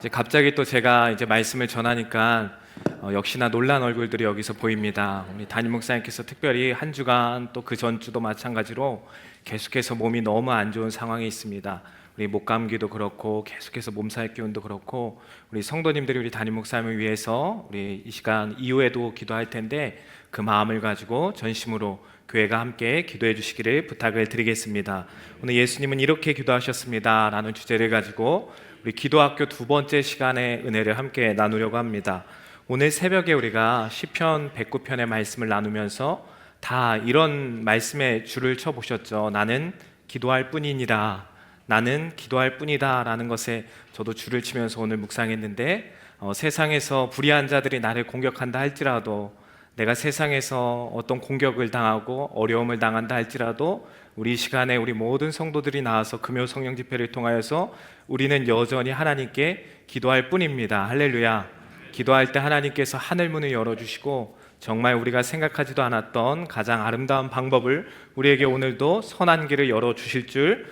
이제 갑자기 또 제가 이제 말씀을 전하니까 역시나 놀란 얼굴들이 여기서 보입니다. 우리 담임 목사님께서 특별히 한 주간 또 그 전주도 마찬가지로 계속해서 몸이 너무 안 좋은 상황에 있습니다. 우리 목감기도 그렇고 계속해서 몸살 기운도 그렇고 우리 성도님들이 우리 담임 목사님을 위해서 우리 이 시간 이후에도 기도할 텐데 그 마음을 가지고 전심으로 교회가 함께 기도해 주시기를 부탁을 드리겠습니다. 오늘 예수님은 이렇게 기도하셨습니다 라는 주제를 가지고 우리 기도학교 두 번째 시간의 은혜를 함께 나누려고 합니다. 오늘 새벽에 우리가 시편 109편의 말씀을 나누면서 다 이런 말씀에 줄을 쳐보셨죠. 나는 기도할 뿐이니라, 나는 기도할 뿐이다 라는 것에 저도 줄을 치면서 오늘 묵상했는데 세상에서 불의한 자들이 나를 공격한다 할지라도, 내가 세상에서 어떤 공격을 당하고 어려움을 당한다 할지라도 우리 시간에 우리 모든 성도들이 나와서 금요 성령 집회를 통하여서 우리는 여전히 하나님께 기도할 뿐입니다. 할렐루야. 기도할 때 하나님께서 하늘 문을 열어주시고 정말 우리가 생각하지도 않았던 가장 아름다운 방법을 우리에게 오늘도 선한 길을 열어주실 줄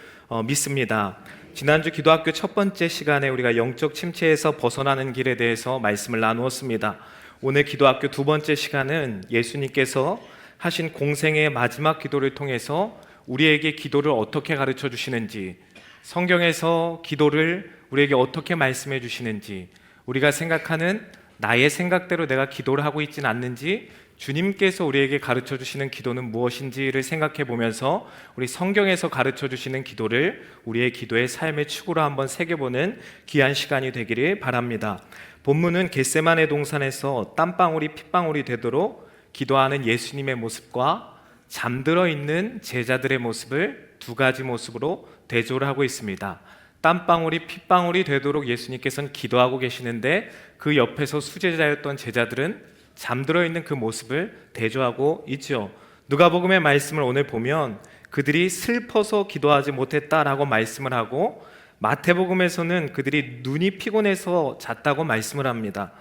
믿습니다. 지난주 기도학교 첫 번째 시간에 우리가 영적 침체에서 벗어나는 길에 대해서 말씀을 나누었습니다. 오늘 기도학교 두 번째 시간은 예수님께서 하신 공생의 마지막 기도를 통해서 우리에게 기도를 어떻게 가르쳐 주시는지, 성경에서 기도를 우리에게 어떻게 말씀해 주시는지, 우리가 생각하는 나의 생각대로 내가 기도를 하고 있지는 않는지, 주님께서 우리에게 가르쳐 주시는 기도는 무엇인지를 생각해 보면서 우리 성경에서 가르쳐 주시는 기도를 우리의 기도의 삶의 축으로 한번 새겨보는 귀한 시간이 되기를 바랍니다. 본문은 겟세마네 동산에서 땀방울이 핏방울이 되도록 기도하는 예수님의 모습과 잠들어 있는 제자들의 모습을 두 가지 모습으로 대조를 하고 있습니다. 땀방울이 핏방울이 되도록 예수님께서는 기도하고 계시는데 그 옆에서 수제자였던 제자들은 잠들어 있는 그 모습을 대조하고 있죠. 누가복음의 말씀을 오늘 보면 그들이 슬퍼서 기도하지 못했다라고 말씀을 하고, 마태복음에서는 그들이 눈이 피곤해서 잤다고 말씀을 합니다.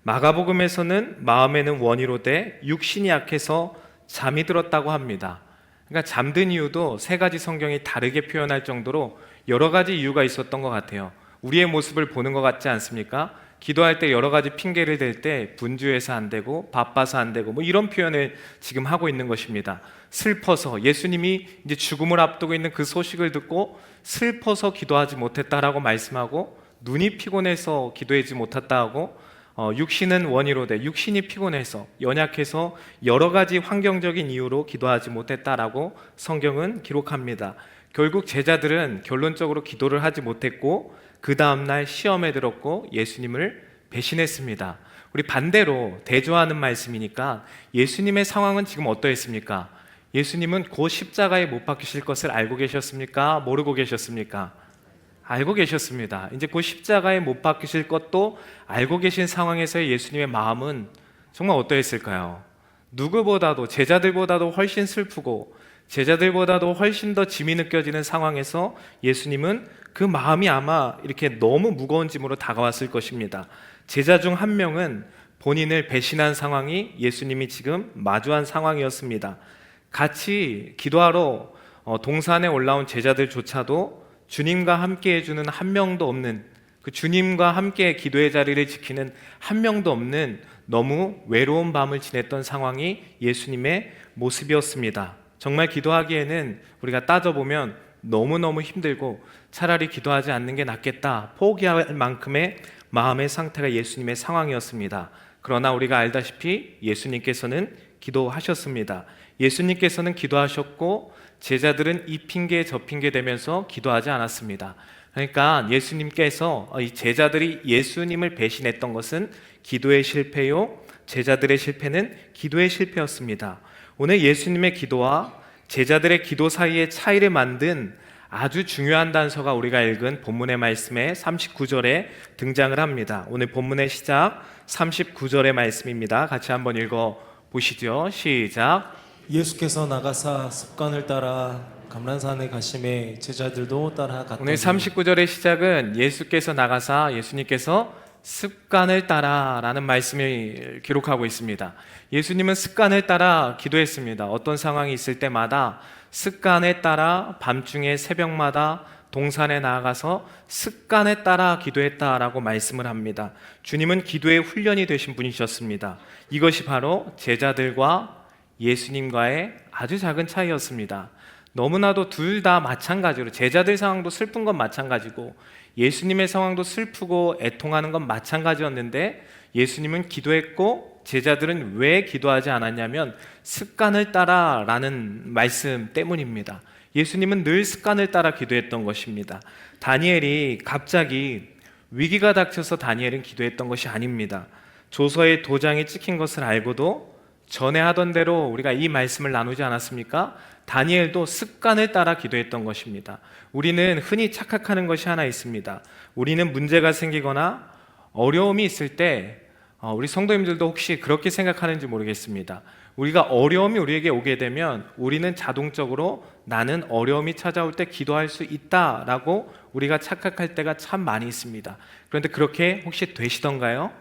마가복음에서는 마음에는 원이로되 육신이 약해서 잠이 들었다고 합니다. 그러니까 잠든 이유도 세 가지 성경이 다르게 표현할 정도로 여러 가지 이유가 있었던 것 같아요. 우리의 모습을 보는 것 같지 않습니까? 기도할 때 여러 가지 핑계를 댈 때 분주해서 안 되고 바빠서 안 되고 뭐 이런 표현을 지금 하고 있는 것입니다. 슬퍼서, 예수님이 이제 죽음을 앞두고 있는 그 소식을 듣고 슬퍼서 기도하지 못했다라고 말씀하고, 눈이 피곤해서 기도하지 못했다 하고, 육신은 원이로되 육신이 피곤해서 연약해서 여러 가지 환경적인 이유로 기도하지 못했다라고 성경은 기록합니다. 결국 제자들은 결론적으로 기도를 하지 못했고 그 다음날 시험에 들었고 예수님을 배신했습니다. 우리 반대로 대조하는 말씀이니까 예수님의 상황은 지금 어떠했습니까? 예수님은 곧 십자가에 못 박히실 것을 알고 계셨습니까? 모르고 계셨습니까? 알고 계셨습니다. 이제 곧 십자가에 못 박히실 것도 알고 계신 상황에서의 예수님의 마음은 정말 어떠했을까요? 누구보다도, 제자들보다도 훨씬 슬프고 제자들보다도 훨씬 더 짐이 느껴지는 상황에서 예수님은 그 마음이 아마 이렇게 너무 무거운 짐으로 다가왔을 것입니다. 제자 중 한 명은 본인을 배신한 상황이 예수님이 지금 마주한 상황이었습니다. 같이 기도하러 동산에 올라온 제자들조차도 주님과 함께 해주는 한 명도 없는, 그 주님과 함께 기도의 자리를 지키는 한 명도 없는 너무 외로운 밤을 지냈던 상황이 예수님의 모습이었습니다. 정말 기도하기에는 우리가 따져보면 너무너무 힘들고 차라리 기도하지 않는 게 낫겠다 포기할 만큼의 마음의 상태가 예수님의 상황이었습니다. 그러나 우리가 알다시피 예수님께서는 기도하셨습니다. 예수님께서는 기도하셨고 제자들은 이 핑계 저 핑계 대면서 기도하지 않았습니다. 그러니까 예수님께서 이 제자들이 예수님을 배신했던 것은 기도의 실패요, 제자들의 실패는 기도의 실패였습니다. 오늘 예수님의 기도와 제자들의 기도 사이의 차이를 만든 아주 중요한 단서가 우리가 읽은 본문의 말씀에 39절에 등장을 합니다. 오늘 본문의 시작 39절의 말씀입니다. 같이 한번 읽어 보시죠. 시작. 예수께서 나가사 습관을 따라 감람산에 가심에 제자들도 따라갔더니. 오늘 39절의 시작은 예수께서 나가사, 예수님께서 습관을 따라라는 말씀을 기록하고 있습니다. 예수님은 습관을 따라 기도했습니다. 어떤 상황이 있을 때마다 습관에 따라 밤중에 새벽마다 동산에 나아가서 습관에 따라 기도했다라고 말씀을 합니다. 주님은 기도의 훈련이 되신 분이셨습니다. 이것이 바로 제자들과 예수님과의 아주 작은 차이였습니다. 너무나도 둘 다 마찬가지로 제자들 상황도 슬픈 건 마찬가지고 예수님의 상황도 슬프고 애통하는 건 마찬가지였는데 예수님은 기도했고 제자들은 왜 기도하지 않았냐면 습관을 따라라는 말씀 때문입니다. 예수님은 늘 습관을 따라 기도했던 것입니다. 다니엘이 갑자기 위기가 닥쳐서 다니엘은 기도했던 것이 아닙니다. 조서에 도장이 찍힌 것을 알고도 전에 하던 대로 우리가 이 말씀을 나누지 않았습니까? 다니엘도 습관을 따라 기도했던 것입니다. 우리는 흔히 착각하는 것이 하나 있습니다. 우리는 문제가 생기거나 어려움이 있을 때 우리 성도님들도 혹시 그렇게 생각하는지 모르겠습니다. 우리가 어려움이 우리에게 오게 되면 우리는 자동적으로 나는 어려움이 찾아올 때 기도할 수 있다라고 우리가 착각할 때가 참 많이 있습니다. 그런데 그렇게 혹시 되시던가요?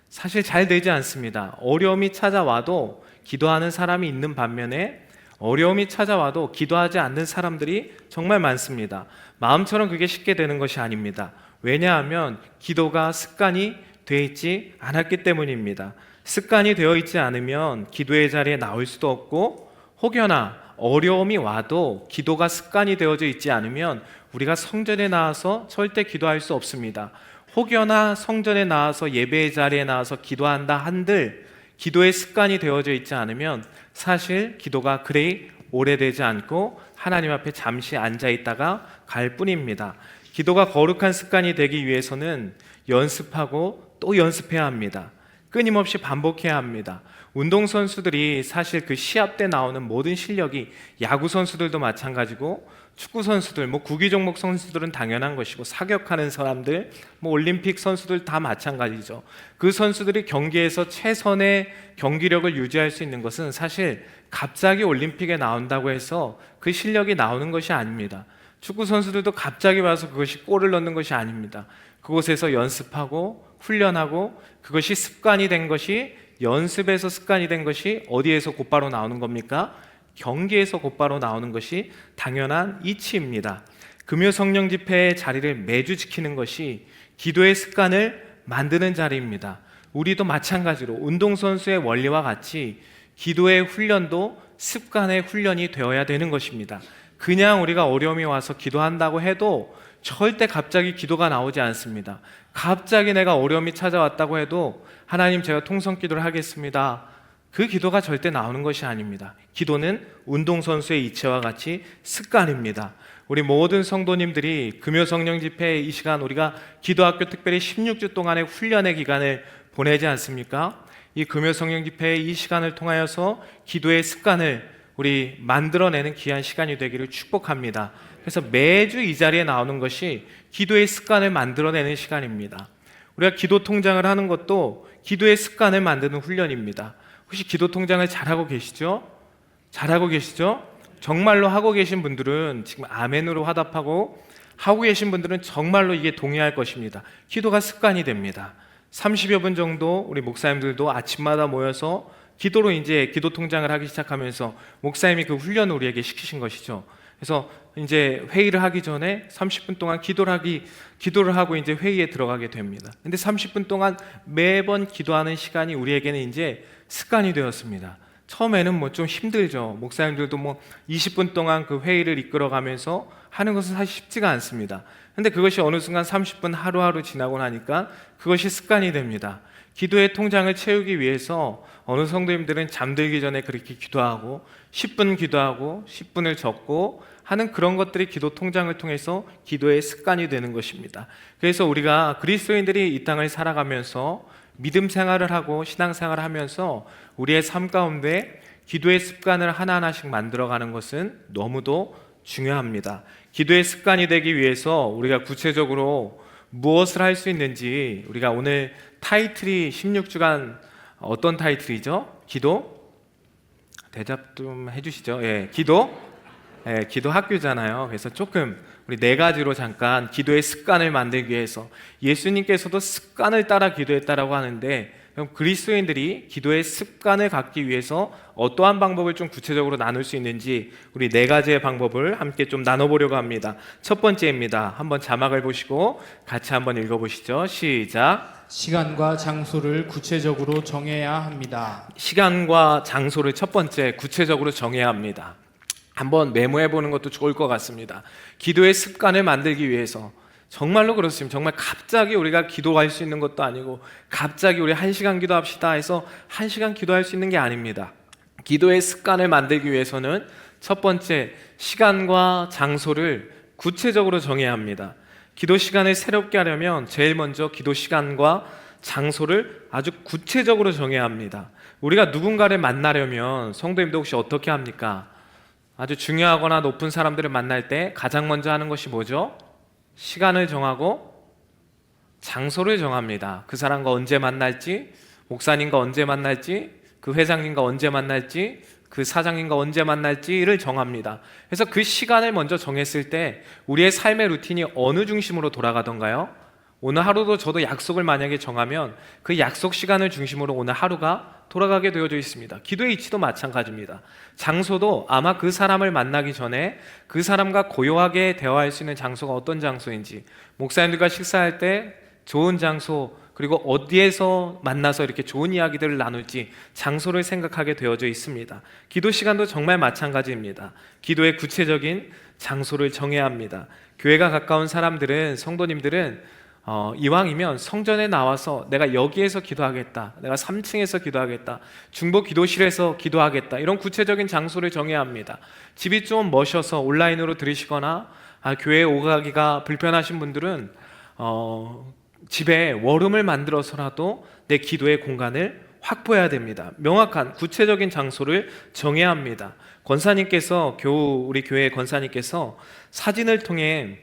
사실 잘 되지 않습니다. 어려움이 찾아와도 기도하는 사람이 있는 반면에 어려움이 찾아와도 기도하지 않는 사람들이 정말 많습니다. 마음처럼 그게 쉽게 되는 것이 아닙니다. 왜냐하면 기도가 습관이 되어 있지 않았기 때문입니다. 습관이 되어 있지 않으면 기도의 자리에 나올 수도 없고 혹여나 어려움이 와도 기도가 습관이 되어져 있지 않으면 우리가 성전에 나와서 절대 기도할 수 없습니다. 혹여나 성전에 나와서 예배의 자리에 나와서 기도한다 한들 기도의 습관이 되어져 있지 않으면 사실 기도가 그리 오래되지 않고 하나님 앞에 잠시 앉아 있다가 갈 뿐입니다. 기도가 거룩한 습관이 되기 위해서는 연습하고 또 연습해야 합니다. 끊임없이 반복해야 합니다. 운동선수들이 사실 그 시합 때 나오는 모든 실력이 야구 선수들도 마찬가지고 축구 선수들, 구기 종목 선수들은 당연한 것이고 사격하는 사람들, 올림픽 선수들 다 마찬가지죠. 그 선수들이 경기에서 최선의 경기력을 유지할 수 있는 것은 사실 갑자기 올림픽에 나온다고 해서 그 실력이 나오는 것이 아닙니다. 축구 선수들도 갑자기 와서 그것이 골을 넣는 것이 아닙니다. 그곳에서 연습하고 훈련하고 그것이 습관이 된 것이 연습에서 습관이 된 것이 어디에서 곧바로 나오는 겁니까? 경기에서 곧바로 나오는 것이 당연한 이치입니다. 금요 성령 집회의 자리를 매주 지키는 것이 기도의 습관을 만드는 자리입니다. 우리도 마찬가지로 운동선수의 원리와 같이 기도의 훈련도 습관의 훈련이 되어야 되는 것입니다. 그냥 우리가 어려움이 와서 기도한다고 해도 절대 갑자기 기도가 나오지 않습니다. 갑자기 내가 어려움이 찾아왔다고 해도 하나님 제가 통성기도를 하겠습니다. 그 기도가 절대 나오는 것이 아닙니다. 기도는 운동선수의 이치와 같이 습관입니다. 우리 모든 성도님들이 금요성령 집회 이 시간 우리가 기도학교 특별히 16주 동안의 훈련의 기간을 보내지 않습니까? 이 금요성령 집회의 이 시간을 통하여서 기도의 습관을 우리 만들어내는 귀한 시간이 되기를 축복합니다. 그래서 매주 이 자리에 나오는 것이 기도의 습관을 만들어내는 시간입니다. 우리가 기도 통장을 하는 것도 기도의 습관을 만드는 훈련입니다. 혹시 기도 통장을 잘하고 계시죠? 잘하고 계시죠? 정말로 하고 계신 분들은 지금 아멘으로 화답하고 하고 계신 분들은 정말로 이게 동의할 것입니다. 기도가 습관이 됩니다. 30여 분 정도 우리 목사님들도 아침마다 모여서 기도로 이제 기도 통장을 하기 시작하면서 목사님이 그 훈련을 우리에게 시키신 것이죠. 그래서 이제 회의를 하기 전에 30분 동안 기도를 하고 이제 회의에 들어가게 됩니다. 근데 30분 동안 매번 기도하는 시간이 우리에게는 이제 습관이 되었습니다. 처음에는 좀 힘들죠. 목사님들도 20분 동안 그 회의를 이끌어가면서 하는 것은 사실 쉽지가 않습니다. 근데 그것이 어느 순간 30분 하루하루 지나고 나니까 그것이 습관이 됩니다. 기도의 통장을 채우기 위해서 어느 성도님들은 잠들기 전에 그렇게 기도하고 10분 기도하고 10분을 적고 하는 그런 것들이 기도 통장을 통해서 기도의 습관이 되는 것입니다. 그래서 우리가 그리스도인들이 이 땅을 살아가면서 믿음 생활을 하고 신앙 생활을 하면서 우리의 삶 가운데 기도의 습관을 하나하나씩 만들어가는 것은 너무도 중요합니다. 기도의 습관이 되기 위해서 우리가 구체적으로 무엇을 할 수 있는지 우리가 오늘 타이틀이 16주간 어떤 타이틀이죠? 기도? 대답 좀 해주시죠. 기도? 기도 학교잖아요. 그래서 조금 우리 네 가지로 잠깐 기도의 습관을 만들기 위해서 예수님께서도 습관을 따라 기도했다라고 하는데 그럼 그리스도인들이 기도의 습관을 갖기 위해서 어떠한 방법을 좀 구체적으로 나눌 수 있는지 우리 네 가지의 방법을 함께 좀 나눠보려고 합니다. 첫 번째입니다. 한번 자막을 보시고 같이 한번 읽어보시죠. 시작. 시간과 장소를 구체적으로 정해야 합니다. 시간과 장소를 첫 번째 구체적으로 정해야 합니다. 한번 메모해 보는 것도 좋을 것 같습니다. 기도의 습관을 만들기 위해서 정말로 그렇습니다. 정말 갑자기 우리가 기도할 수 있는 것도 아니고 갑자기 우리 1시간 기도합시다 해서 1시간 기도할 수 있는 게 아닙니다. 기도의 습관을 만들기 위해서는 첫 번째 시간과 장소를 구체적으로 정해야 합니다. 기도 시간을 새롭게 하려면 제일 먼저 기도 시간과 장소를 아주 구체적으로 정해야 합니다. 우리가 누군가를 만나려면 성도님도 혹시 어떻게 합니까? 아주 중요하거나 높은 사람들을 만날 때 가장 먼저 하는 것이 뭐죠? 시간을 정하고 장소를 정합니다. 그 사람과 언제 만날지, 목사님과 언제 만날지, 그 회장님과 언제 만날지, 그 사장님과 언제 만날지를 정합니다. 그래서 그 시간을 먼저 정했을 때 우리의 삶의 루틴이 어느 중심으로 돌아가던가요? 오늘 하루도 저도 약속을 만약에 정하면 그 약속 시간을 중심으로 오늘 하루가 돌아가게 되어져 있습니다. 기도의 이치도 마찬가지입니다. 장소도 아마 그 사람을 만나기 전에 그 사람과 고요하게 대화할 수 있는 장소가 어떤 장소인지, 목사님들과 식사할 때 좋은 장소, 그리고 어디에서 만나서 이렇게 좋은 이야기들을 나눌지 장소를 생각하게 되어져 있습니다. 기도 시간도 정말 마찬가지입니다. 기도의 구체적인 장소를 정해야 합니다. 교회가 가까운 사람들은, 성도님들은 이왕이면 성전에 나와서 내가 여기에서 기도하겠다, 내가 3층에서 기도하겠다, 중보 기도실에서 기도하겠다, 이런 구체적인 장소를 정해야 합니다. 집이 좀 머셔서 온라인으로 들으시거나 교회에 오가기가 불편하신 분들은 집에 워룸을 만들어서라도 내 기도의 공간을 확보해야 됩니다. 명확한 구체적인 장소를 정해야 합니다. 권사님께서 우리 교회 권사님께서 사진을 통해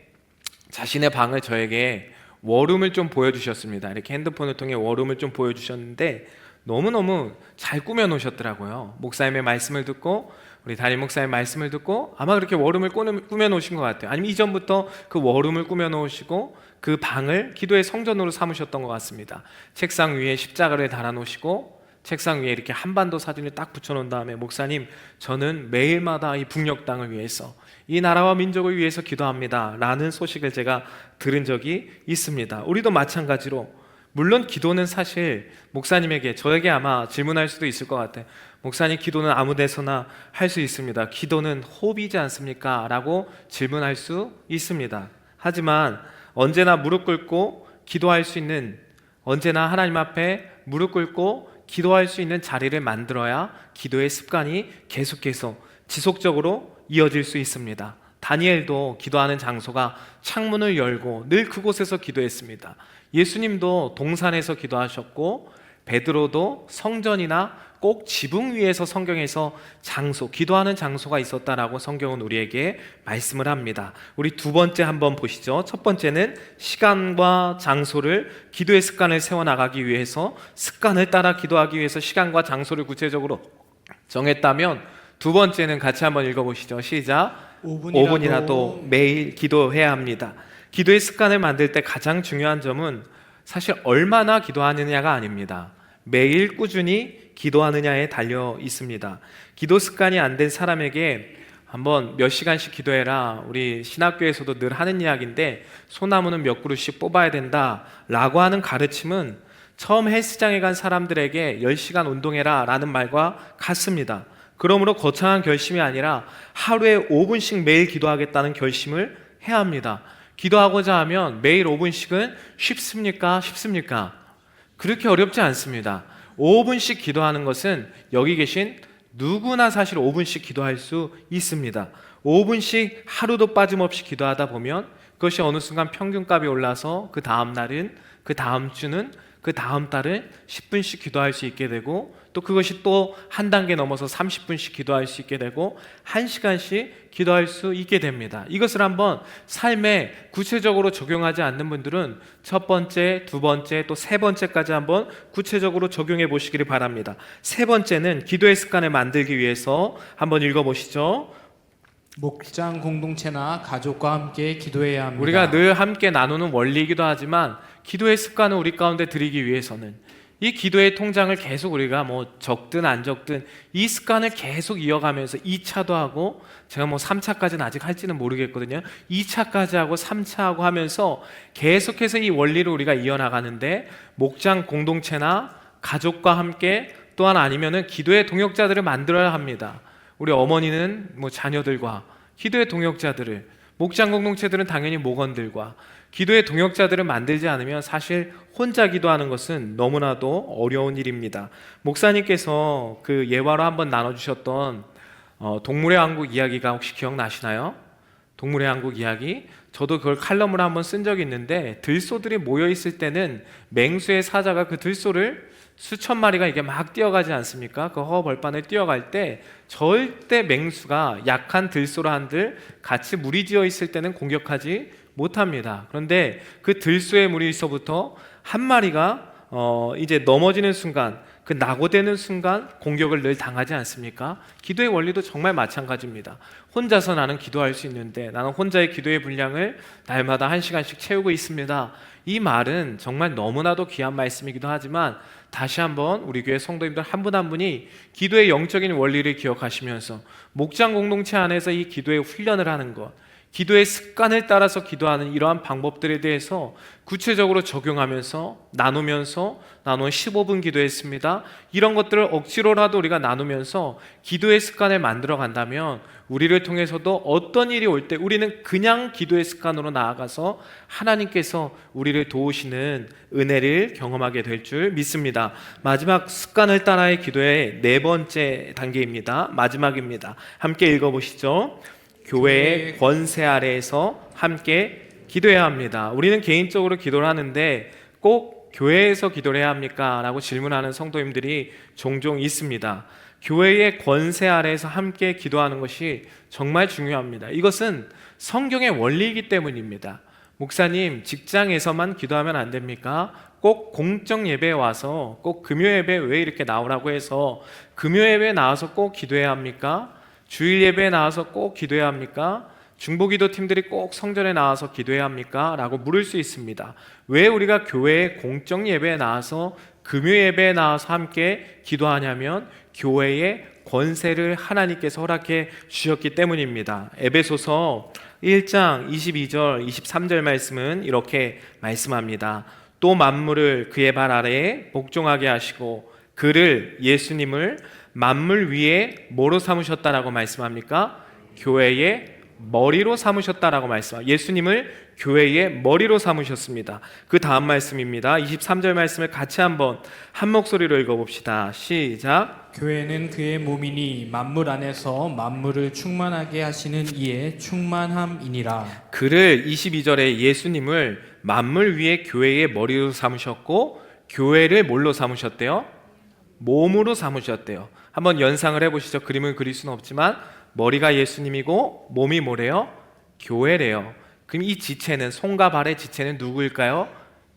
자신의 방을 저에게 워룸을 좀 보여주셨습니다. 이렇게 핸드폰을 통해 워룸을 좀 보여주셨는데 너무너무 잘 꾸며놓으셨더라고요. 목사님의 말씀을 듣고, 우리 담임 목사님의 말씀을 듣고 아마 그렇게 워룸을 꾸며놓으신 것 같아요. 아니면 이전부터 그 워룸을 꾸며놓으시고 그 방을 기도의 성전으로 삼으셨던 것 같습니다. 책상 위에 십자가를 달아놓으시고 책상 위에 이렇게 한반도 사진을 딱 붙여놓은 다음에, 목사님, 저는 매일마다 이 북녘 땅을 위해서, 이 나라와 민족을 위해서 기도합니다 라는 소식을 제가 들은 적이 있습니다. 우리도 마찬가지로, 물론 기도는 사실 목사님에게, 저에게 아마 질문할 수도 있을 것 같아요. 목사님, 기도는 아무 데서나 할 수 있습니다. 기도는 호흡이지 않습니까? 라고 질문할 수 있습니다. 하지만 언제나 무릎 꿇고 기도할 수 있는, 언제나 하나님 앞에 무릎 꿇고 기도할 수 있는 자리를 만들어야 기도의 습관이 계속해서 지속적으로 이어질 수 있습니다. 다니엘도 기도하는 장소가 창문을 열고 늘 그곳에서 기도했습니다. 예수님도 동산에서 기도하셨고, 베드로도 성전이나 꼭 지붕 위에서 성경에서 기도하는 장소가 있었다라고 성경은 우리에게 말씀을 합니다. 우리 두 번째 한번 보시죠. 첫 번째는 시간과 장소를, 기도의 습관을 세워나가기 위해서, 습관을 따라 기도하기 위해서 시간과 장소를 구체적으로 정했다면, 두 번째는 같이 한번 읽어보시죠. 시작. 5분이라도 매일 기도해야 합니다. 기도의 습관을 만들 때 가장 중요한 점은 사실 얼마나 기도하느냐가 아닙니다. 매일 꾸준히 기도하느냐에 달려 있습니다. 기도 습관이 안 된 사람에게 한번 몇 시간씩 기도해라, 우리 신학교에서도 늘 하는 이야기인데, 소나무는 몇 그루씩 뽑아야 된다 라고 하는 가르침은 처음 헬스장에 간 사람들에게 10시간 운동해라 라는 말과 같습니다. 그러므로 거창한 결심이 아니라 하루에 5분씩 매일 기도하겠다는 결심을 해야 합니다. 기도하고자 하면 매일 5분씩은 쉽습니까? 그렇게 어렵지 않습니다. 5분씩 기도하는 것은 여기 계신 누구나 사실 5분씩 기도할 수 있습니다. 5분씩 하루도 빠짐없이 기도하다 보면 그것이 어느 순간 평균값이 올라서 그 다음 날은, 그 다음 주는, 그 다음 달은 10분씩 기도할 수 있게 되고, 또 그것이 또 한 단계 넘어서 30분씩 기도할 수 있게 되고 1시간씩 기도할 수 있게 됩니다. 이것을 한번 삶에 구체적으로 적용하지 않는 분들은 첫 번째, 두 번째, 또 세 번째까지 한번 구체적으로 적용해 보시기를 바랍니다. 세 번째는 기도의 습관을 만들기 위해서, 한번 읽어보시죠. 목장 공동체나 가족과 함께 기도해야 합니다. 우리가 늘 함께 나누는 원리이기도 하지만 기도의 습관을 우리 가운데 들이기 위해서는 이 기도의 통장을 계속 우리가 뭐 적든 안 적든 이 습관을 계속 이어가면서 2차도 하고, 제가 뭐 3차까지는 아직 할지는 모르겠거든요. 2차까지 하고 3차 하고 하면서 계속해서 이 원리를 우리가 이어나가는데, 목장 공동체나 가족과 함께, 또한 아니면은 기도의 동역자들을 만들어야 합니다. 우리 어머니는 뭐 자녀들과, 기도의 동역자들을, 목장 공동체들은 당연히 목원들과, 기도의 동역자들을 만들지 않으면 사실 혼자 기도하는 것은 너무나도 어려운 일입니다. 목사님께서 그 예화로 한번 나눠주셨던 동물의 왕국 이야기가 혹시 기억나시나요? 동물의 왕국 이야기, 저도 그걸 칼럼으로 한번 쓴 적이 있는데, 들소들이 모여있을 때는 맹수의 사자가 그 들소를 수천 마리가 이게 막 뛰어가지 않습니까? 그 허허벌판을 뛰어갈 때 절대 맹수가 약한 들소로 한들 같이 무리지어 있을 때는 공격하지 못합니다. 그런데 그 들소의 무리에서부터 한 마리가 이제 넘어지는 순간, 그 낙오되는 순간 공격을 늘 당하지 않습니까? 기도의 원리도 정말 마찬가지입니다. 혼자서 나는 기도할 수 있는데 나는 혼자의 기도의 분량을 날마다 1시간씩 채우고 있습니다. 이 말은 정말 너무나도 귀한 말씀이기도 하지만, 다시 한번 우리 교회 성도님들 한 분 한 분이 기도의 영적인 원리를 기억하시면서 목장 공동체 안에서 이 기도의 훈련을 하는 것, 기도의 습관을 따라서 기도하는 이러한 방법들에 대해서 구체적으로 적용하면서 나누면서, 나는 15분 기도했습니다, 이런 것들을 억지로라도 우리가 나누면서 기도의 습관을 만들어 간다면 우리를 통해서도 어떤 일이 올 때 우리는 그냥 기도의 습관으로 나아가서 하나님께서 우리를 도우시는 은혜를 경험하게 될 줄 믿습니다. 마지막 습관을 따라의 기도의 4번째 단계입니다. 마지막입니다. 함께 읽어보시죠. 교회의 권세 아래에서 함께 기도해야 합니다. 우리는 개인적으로 기도를 하는데 꼭 교회에서 기도를 해야 합니까? 라고 질문하는 성도님들이 종종 있습니다. 교회의 권세 아래에서 함께 기도하는 것이 정말 중요합니다. 이것은 성경의 원리이기 때문입니다. 목사님, 직장에서만 기도하면 안 됩니까? 꼭 공적 예배에 와서, 꼭 금요 예배에 왜 이렇게 나오라고 해서 금요 예배에 나와서 꼭 기도해야 합니까? 주일 예배에 나와서 꼭 기도해야 합니까? 중보기도 팀들이 꼭 성전에 나와서 기도해야 합니까? 라고 물을 수 있습니다. 왜 우리가 교회의 공적 예배에 나와서, 금요 예배에 나와서 함께 기도하냐면 교회의 권세를 하나님께서 허락해 주셨기 때문입니다. 에베소서 1장 22절 23절 말씀은 이렇게 말씀합니다. 또 만물을 그의 발 아래에 복종하게 하시고 그를, 예수님을 만물 위에 뭐로 삼으셨다라고 말씀합니까? 교회의 머리로 삼으셨다라고 말씀합니다. 예수님을 교회의 머리로 삼으셨습니다. 그 다음 말씀입니다. 23절 말씀을 같이 한번 한 목소리로 읽어봅시다. 시작. 교회는 그의 몸이니 만물 안에서 만물을 충만하게 하시는 이의 충만함이니라. 그를, 22절에 예수님을 만물 위에 교회의 머리로 삼으셨고 교회를 뭘로 삼으셨대요? 몸으로 삼으셨대요. 한번 연상을 해보시죠. 그림을 그릴 수는 없지만 머리가 예수님이고 몸이 뭐래요? 교회래요. 그럼 이 지체는, 손과 발의 지체는 누구일까요?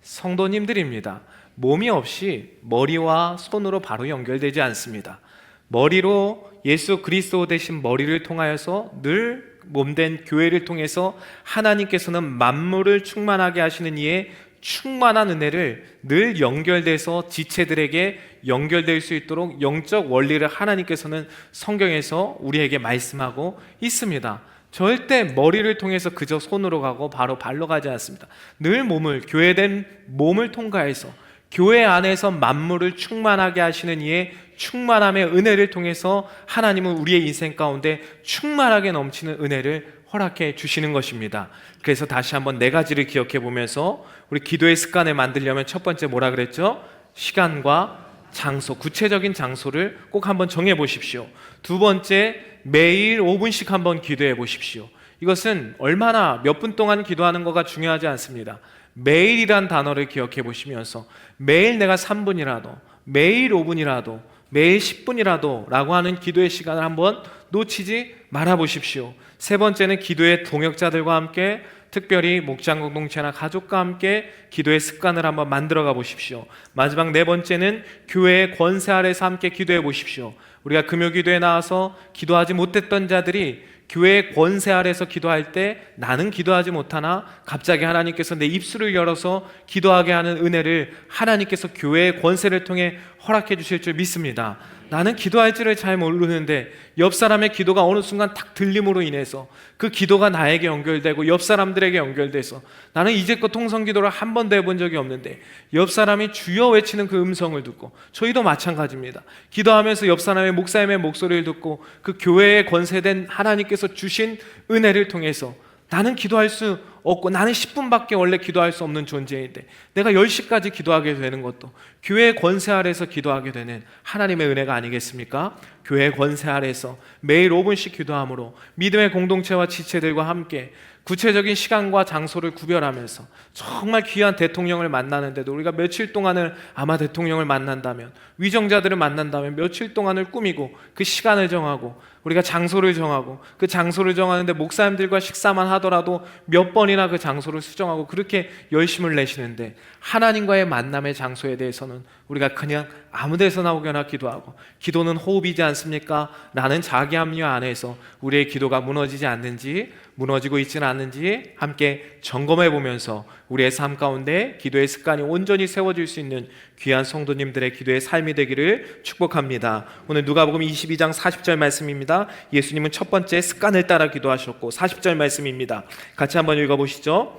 성도님들입니다. 몸이 없이 머리와 손으로 바로 연결되지 않습니다. 머리로, 예수 그리스도 대신 머리를 통하여서 늘 몸된 교회를 통해서 하나님께서는 만물을 충만하게 하시는 이의 충만한 은혜를 늘 연결돼서 지체들에게 연결될 수 있도록 영적 원리를 하나님께서는 성경에서 우리에게 말씀하고 있습니다. 절대 머리를 통해서 그저 손으로 가고 바로 발로 가지 않습니다. 늘 몸을, 교회된 몸을 통과해서 교회 안에서 만물을 충만하게 하시는 이의 충만함의 은혜를 통해서 하나님은 우리의 인생 가운데 충만하게 넘치는 은혜를 허락해 주시는 것입니다. 그래서 다시 한번 4가지를 기억해 보면서 우리 기도의 습관을 만들려면 첫 번째 뭐라 그랬죠? 시간과 장소, 구체적인 장소를 꼭 한번 정해 보십시오. 두 번째, 매일 5분씩 한번 기도해 보십시오. 이것은 얼마나 몇 분 동안 기도하는 거가 중요하지 않습니다. 매일이란 단어를 기억해 보시면서 매일 내가 3분이라도, 매일 5분이라도, 매일 10분이라도 라고 하는 기도의 시간을 한번 놓치지 말아 보십시오. 세 번째는 기도의 동역자들과 함께, 특별히 목장 공동체나 가족과 함께 기도의 습관을 한번 만들어가 보십시오. 마지막 4번째는 교회의 권세 아래서 함께 기도해 보십시오. 우리가 금요 기도에 나와서 기도하지 못했던 자들이 교회의 권세 아래서 기도할 때 나는 기도하지 못하나 갑자기 하나님께서 내 입술을 열어서 기도하게 하는 은혜를 하나님께서 교회의 권세를 통해 허락해 주실 줄 믿습니다. 나는 기도할 줄을 잘 모르는데 옆 사람의 기도가 어느 순간 탁 들림으로 인해서 그 기도가 나에게 연결되고 옆 사람들에게 연결돼서 나는 이제껏 통성기도를 한 번도 해본 적이 없는데 옆 사람이 주여 외치는 그 음성을 듣고, 저희도 마찬가지입니다. 기도하면서 옆 사람의 목사님의 목소리를 듣고 그 교회에 권세된 하나님께서 주신 은혜를 통해서 나는 기도할 수 없고 나는 10분밖에 원래 기도할 수 없는 존재인데 내가 10시까지 기도하게 되는 것도 교회의 권세 아래서 기도하게 되는 하나님의 은혜가 아니겠습니까? 교회의 권세 아래서 매일 5분씩 기도함으로 믿음의 공동체와 지체들과 함께 구체적인 시간과 장소를 구별하면서 정말 귀한 대통령을 만나는데도 우리가 며칠 동안을, 아마 대통령을 만난다면, 위정자들을 만난다면 며칠 동안을 꾸미고 그 시간을 정하고 우리가 장소를 정하고 그 장소를 정하는데 목사님들과 식사만 하더라도 몇 번이나 그 장소를 수정하고 그렇게 열심을 내시는데 하나님과의 만남의 장소에 대해서는 우리가 그냥 아무 데서나 오거나 기도하고, 기도는 호흡이지 않습니까? 라는 자기 합리화 안에서 우리의 기도가 무너지지 않는지, 무너지고 있지는 않는지 함께 점검해 보면서 우리의 삶 가운데 기도의 습관이 온전히 세워질 수 있는 귀한 성도님들의 기도의 삶이 되기를 축복합니다. 오늘 누가복음 22장 40절 말씀입니다. 예수님은 첫 번째 습관을 따라 기도하셨고 40절 말씀입니다. 같이 한번 읽어보시죠.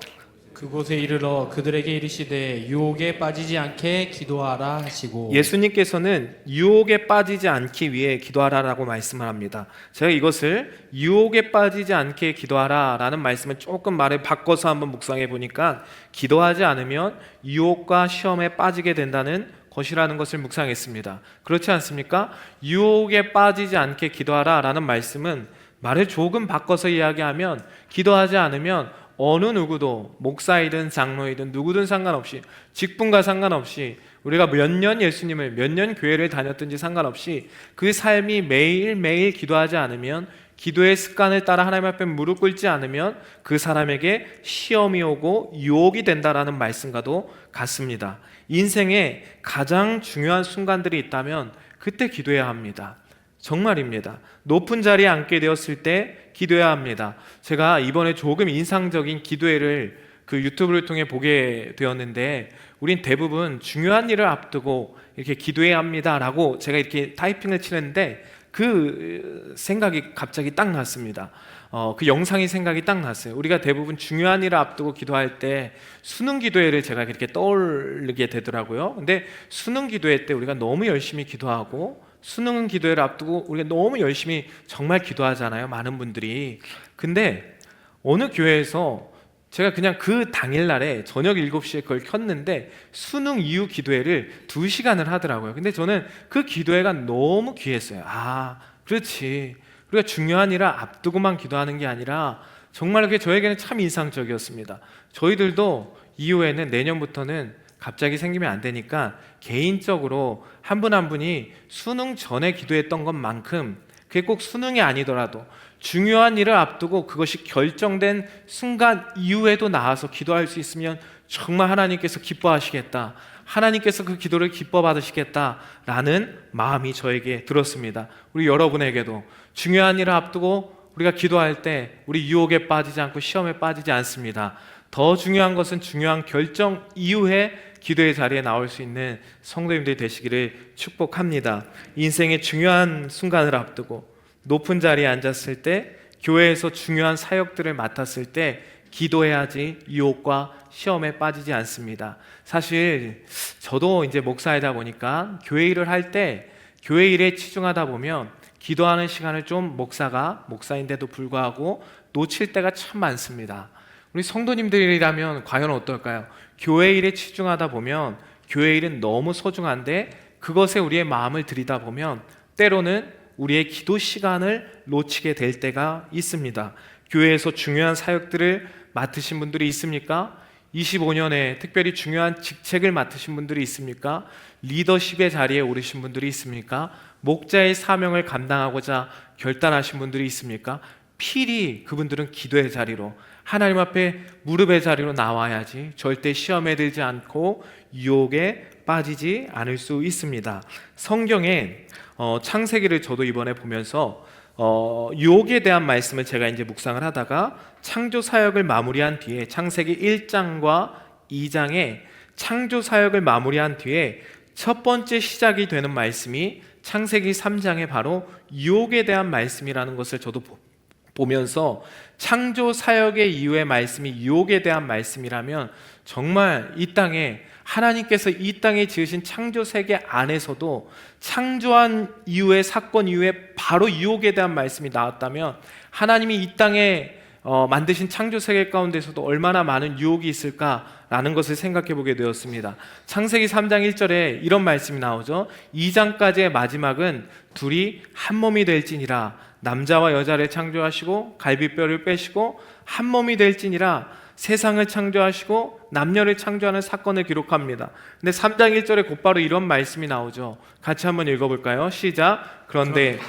그곳에 이르러 그들에게 이르시되 유혹에 빠지지 않게 기도하라 하시고. 예수님께서는 유혹에 빠지지 않기 위해 기도하라라고 말씀을 합니다. 제가 이것을 유혹에 빠지지 않게 기도하라라는 말씀을 조금 말을 바꿔서 한번 묵상해 보니까 기도하지 않으면 유혹과 시험에 빠지게 된다는 것이라는 것을 묵상했습니다. 그렇지 않습니까? 유혹에 빠지지 않게 기도하라라는 말씀은 말을 조금 바꿔서 이야기하면 기도하지 않으면 어느 누구도, 목사이든 장로이든 누구든 상관없이, 직분과 상관없이, 우리가 몇 년 예수님을, 몇 년 교회를 다녔든지 상관없이 그 삶이 매일매일 기도하지 않으면, 기도의 습관을 따라 하나님 앞에 무릎 꿇지 않으면 그 사람에게 시험이 오고 유혹이 된다라는 말씀과도 같습니다. 인생에 가장 중요한 순간들이 있다면 그때 기도해야 합니다. 정말입니다. 높은 자리에 앉게 되었을 때 기도해야 합니다. 제가 이번에 조금 인상적인 기도회를 그 유튜브를 통해 보게 되었는데, 우린 대부분 중요한 일을 앞두고 이렇게 기도해야 합니다라고 제가 이렇게 타이핑을 치는데 그 생각이 갑자기 딱 났습니다. 그 영상이 생각이 딱 났어요. 우리가 대부분 중요한 일을 앞두고 기도할 때 수능 기도회를 제가 이렇게 떠올리게 되더라고요. 근데 수능 기도회 때 우리가 너무 열심히 기도하고, 수능 기도회를 앞두고 우리가 너무 열심히 정말 기도하잖아요, 많은 분들이. 근데 어느 교회에서 제가 그냥 그 당일날에 저녁 7시에 그걸 켰는데 수능 이후 기도회를 2시간을 하더라고요. 근데 저는 그 기도회가 너무 귀했어요. 아, 그렇지, 우리가 중요한 일을 앞두고만 기도하는 게 아니라 정말 그게 저에게는 참 인상적이었습니다. 저희들도 이후에는, 내년부터는 갑자기 생기면 안 되니까 개인적으로 한 분 한 분이 수능 전에 기도했던 것만큼, 그게 꼭 수능이 아니더라도 중요한 일을 앞두고 그것이 결정된 순간 이후에도 나와서 기도할 수 있으면 정말 하나님께서 기뻐하시겠다, 하나님께서 그 기도를 기뻐 받으시겠다라는 마음이 저에게 들었습니다. 우리 여러분에게도 중요한 일을 앞두고 우리가 기도할 때 우리 유혹에 빠지지 않고 시험에 빠지지 않습니다. 더 중요한 것은 중요한 결정 이후에 기도의 자리에 나올 수 있는 성도님들이 되시기를 축복합니다. 인생의 중요한 순간을 앞두고 높은 자리에 앉았을 때, 교회에서 중요한 사역들을 맡았을 때 기도해야지 유혹과 시험에 빠지지 않습니다. 사실 저도 이제 목사이다 보니까 교회 일을 할 때, 교회 일에 치중하다 보면 기도하는 시간을 좀 목사인데도 불구하고 놓칠 때가 참 많습니다. 우리 성도님들이라면 과연 어떨까요? 교회 일에 치중하다 보면 교회 일은 너무 소중한데 그것에 우리의 마음을 들이다 보면 때로는 우리의 기도 시간을 놓치게 될 때가 있습니다. 교회에서 중요한 사역들을 맡으신 분들이 있습니까? 25년에 특별히 중요한 직책을 맡으신 분들이 있습니까? 리더십의 자리에 오르신 분들이 있습니까? 목자의 사명을 감당하고자 결단하신 분들이 있습니까? 필히 그분들은 기도의 자리로, 하나님 앞에 무릎의 자리로 나와야지 절대 시험에 들지 않고 유혹에 빠지지 않을 수 있습니다. 성경에 창세기를 저도 이번에 보면서 유혹에 대한 말씀을 제가 이제 묵상을 하다가 창조 사역을 마무리한 뒤에 창세기 1장과 2장에 창조 사역을 마무리한 뒤에 첫 번째 시작이 되는 말씀이 창세기 3장에 바로 유혹에 대한 말씀이라는 것을 저도 보면서 창조 사역의 이후의 말씀이 유혹에 대한 말씀이라면 정말 이 땅에 하나님께서 이 땅에 지으신 창조 세계 안에서도 창조한 이후의 사건 이후에 바로 유혹에 대한 말씀이 나왔다면 하나님이 이 땅에 만드신 창조 세계 가운데서도 얼마나 많은 유혹이 있을까라는 것을 생각해 보게 되었습니다. 창세기 3장 1절에 이런 말씀이 나오죠. 2장까지의 마지막은 둘이 한 몸이 될지니라. 남자와 여자를 창조하시고 갈비뼈를 빼시고 한 몸이 될지니라. 세상을 창조하시고 남녀를 창조하는 사건을 기록합니다. 근데 3장 1절에 곧바로 이런 말씀이 나오죠. 같이 한번 읽어볼까요? 시작. 그런데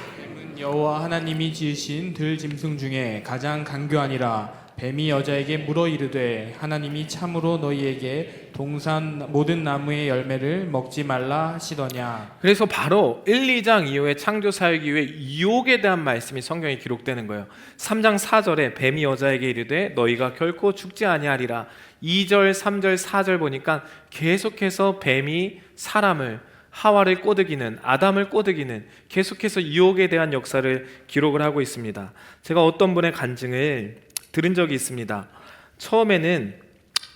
여호와 하나님이 지으신 들 짐승 중에 가장 간교하니라. 뱀이 여자에게 물어 이르되 하나님이 참으로 너희에게 동산 모든 나무의 열매를 먹지 말라 하시더냐. 그래서 바로 1, 2장 이후에 창조 사역 이후에 유혹에 대한 말씀이 성경에 기록되는 거예요. 3장 4절에 뱀이 여자에게 이르되 너희가 결코 죽지 아니하리라. 2절, 3절, 4절 보니까 계속해서 뱀이 사람을 하와를 꼬드기는 아담을 꼬드기는 계속해서 유혹에 대한 역사를 기록을 하고 있습니다. 제가 어떤 분의 간증을 들은 적이 있습니다. 처음에는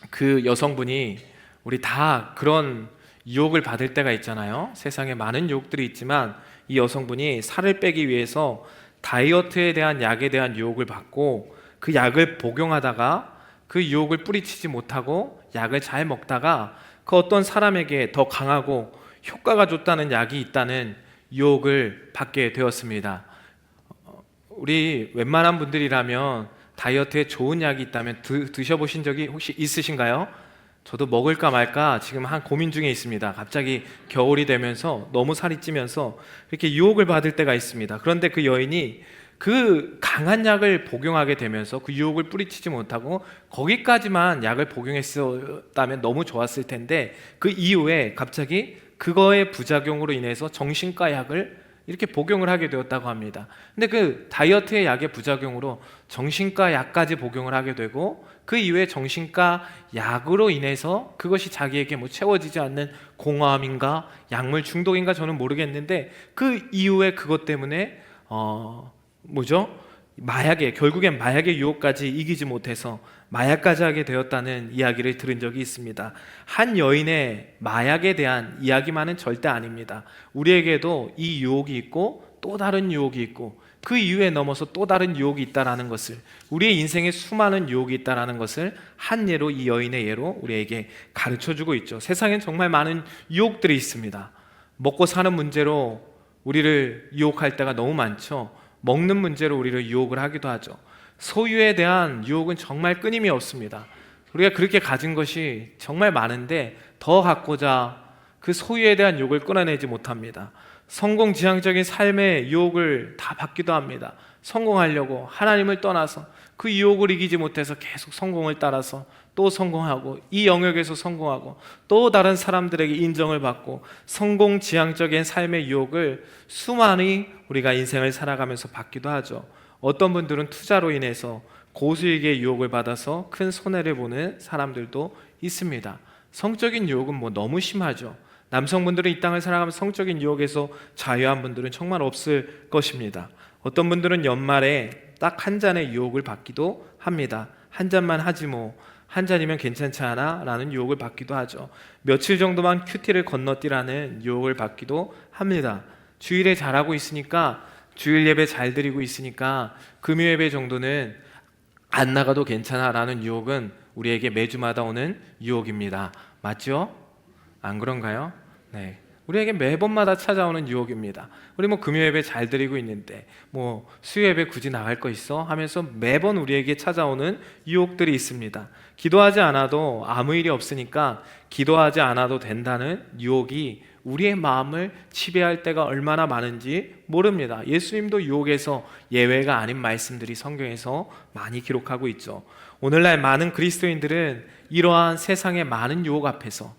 그 여성분이 우리 다 그런 유혹을 받을 때가 있잖아요. 세상에 많은 유혹들이 있지만 이 여성분이 살을 빼기 위해서 다이어트에 대한 약에 대한 유혹을 받고 그 약을 복용하다가 그 유혹을 뿌리치지 못하고 약을 잘 먹다가 그 어떤 사람에게 더 강하고 효과가 좋다는 약이 있다는 유혹을 받게 되었습니다. 우리 웬만한 분들이라면 다이어트에 좋은 약이 있다면 드셔보신 적이 혹시 있으신가요? 저도 먹을까 말까 지금 한 고민 중에 있습니다. 갑자기 겨울이 되면서 너무 살이 찌면서 이렇게 유혹을 받을 때가 있습니다. 그런데 그 여인이 그 강한 약을 복용하게 되면서 그 유혹을 뿌리치지 못하고 거기까지만 약을 복용했었다면 너무 좋았을 텐데 그 이후에 갑자기 그거의 부작용으로 인해서 정신과 약을 이렇게 복용을 하게 되었다고 합니다. 근데 그 다이어트의 약의 부작용으로 정신과 약까지 복용을 하게 되고 그 이후에 정신과 약으로 인해서 그것이 자기에게 뭐 채워지지 않는 공허함인가 약물 중독인가 저는 모르겠는데 그 이후에 그것 때문에 결국엔 마약의 유혹까지 이기지 못해서 마약까지 하게 되었다는 이야기를 들은 적이 있습니다. 한 여인의 마약에 대한 이야기만은 절대 아닙니다. 우리에게도 이 유혹이 있고 또 다른 유혹이 있고 그 이후에 넘어서 또 다른 유혹이 있다라는 것을, 우리의 인생에 수많은 유혹이 있다라는 것을 한 예로, 이 여인의 예로 우리에게 가르쳐주고 있죠. 세상엔 정말 많은 유혹들이 있습니다. 먹고 사는 문제로 우리를 유혹할 때가 너무 많죠. 먹는 문제로 우리를 유혹을 하기도 하죠. 소유에 대한 유혹은 정말 끊임이 없습니다. 우리가 그렇게 가진 것이 정말 많은데 더 갖고자 그 소유에 대한 유혹을 끊어내지 못합니다. 성공지향적인 삶의 유혹을 다 받기도 합니다. 성공하려고 하나님을 떠나서 그 유혹을 이기지 못해서 계속 성공을 따라서 또 성공하고 이 영역에서 성공하고 또 다른 사람들에게 인정을 받고 성공지향적인 삶의 유혹을 수많이 우리가 인생을 살아가면서 받기도 하죠. 어떤 분들은 투자로 인해서 고수익의 유혹을 받아서 큰 손해를 보는 사람들도 있습니다. 성적인 유혹은 뭐 너무 심하죠. 남성분들은 이 땅을 살아가면서 성적인 유혹에서 자유한 분들은 정말 없을 것입니다. 어떤 분들은 연말에 딱 한 잔의 유혹을 받기도 합니다. 한 잔만 하지 뭐, 한 잔이면 괜찮지 않아? 라는 유혹을 받기도 하죠. 며칠 정도만 큐티를 건너뛰라는 유혹을 받기도 합니다. 주일에 잘하고 있으니까, 주일 예배 잘 드리고 있으니까 금요 예배 정도는 안 나가도 괜찮아 라는 유혹은 우리에게 매주마다 오는 유혹입니다. 맞죠? 안 그런가요? 네. 우리에게 매번마다 찾아오는 유혹입니다. 우리 뭐 금요 예배 잘 드리고 있는데 뭐 수요 예배 굳이 나갈 거 있어? 하면서 매번 우리에게 찾아오는 유혹들이 있습니다. 기도하지 않아도 아무 일이 없으니까 기도하지 않아도 된다는 유혹이 우리의 마음을 지배할 때가 얼마나 많은지 모릅니다. 예수님도 유혹에서 예외가 아닌 말씀들이 성경에서 많이 기록하고 있죠. 오늘날 많은 그리스도인들은 이러한 세상의 많은 유혹 앞에서,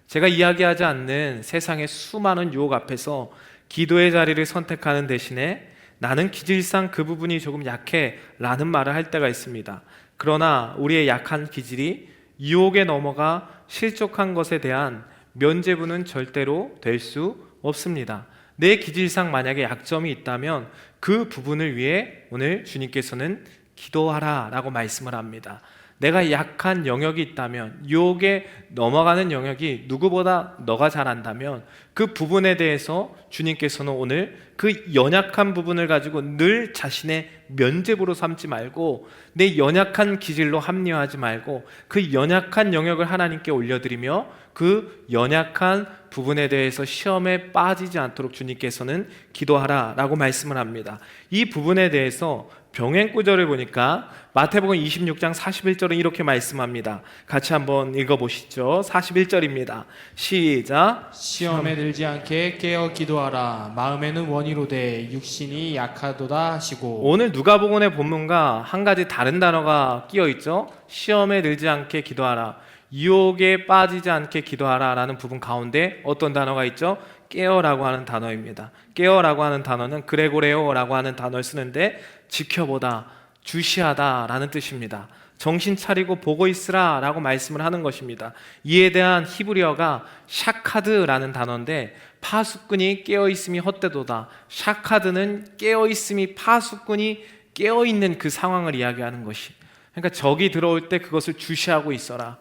제가 이야기하지 않는 세상의 수많은 유혹 앞에서 기도의 자리를 선택하는 대신에 나는 기질상 그 부분이 조금 약해 라는 말을 할 때가 있습니다. 그러나 우리의 약한 기질이 유혹에 넘어가 실족한 것에 대한 면죄부는 절대로 될 수 없습니다. 내 기질상 만약에 약점이 있다면 그 부분을 위해 오늘 주님께서는 기도하라 라고 말씀을 합니다. 내가 약한 영역이 있다면, 유혹에 넘어가는 영역이 누구보다 너가 잘 안다면 그 부분에 대해서 주님께서는 오늘 그 연약한 부분을 가지고 늘 자신의 면죄부로 삼지 말고, 내 연약한 기질로 합리화하지 말고 그 연약한 영역을 하나님께 올려드리며 그 연약한 부분에 대해서 시험에 빠지지 않도록 주님께서는 기도하라 라고 말씀을 합니다. 이 부분에 대해서 병행 구절을 보니까 마태복음 26장 41절은 이렇게 말씀합니다. 같이 한번 읽어보시죠. 41절입니다. 시작. 시험에 들지 않게 깨어 기도하라. 마음에는 원이로되 육신이 약하도다 하시고. 오늘 누가복음의 본문과 한 가지 다른 단어가 끼어 있죠. 시험에 들지 않게 기도하라, 유혹에 빠지지 않게 기도하라 라는 부분 가운데 어떤 단어가 있죠? 깨어라고 하는 단어입니다. 깨어라고 하는 단어는 그레고레오라고 하는 단어를 쓰는데 지켜보다, 주시하다 라는 뜻입니다. 정신 차리고 보고 있으라 라고 말씀을 하는 것입니다. 이에 대한 히브리어가 샤카드라는 단어인데, 파수꾼이 깨어있음이 헛되도다. 샤카드는 깨어있음이, 파수꾼이 깨어있는 그 상황을 이야기하는 것이, 그러니까 적이 들어올 때 그것을 주시하고 있어라.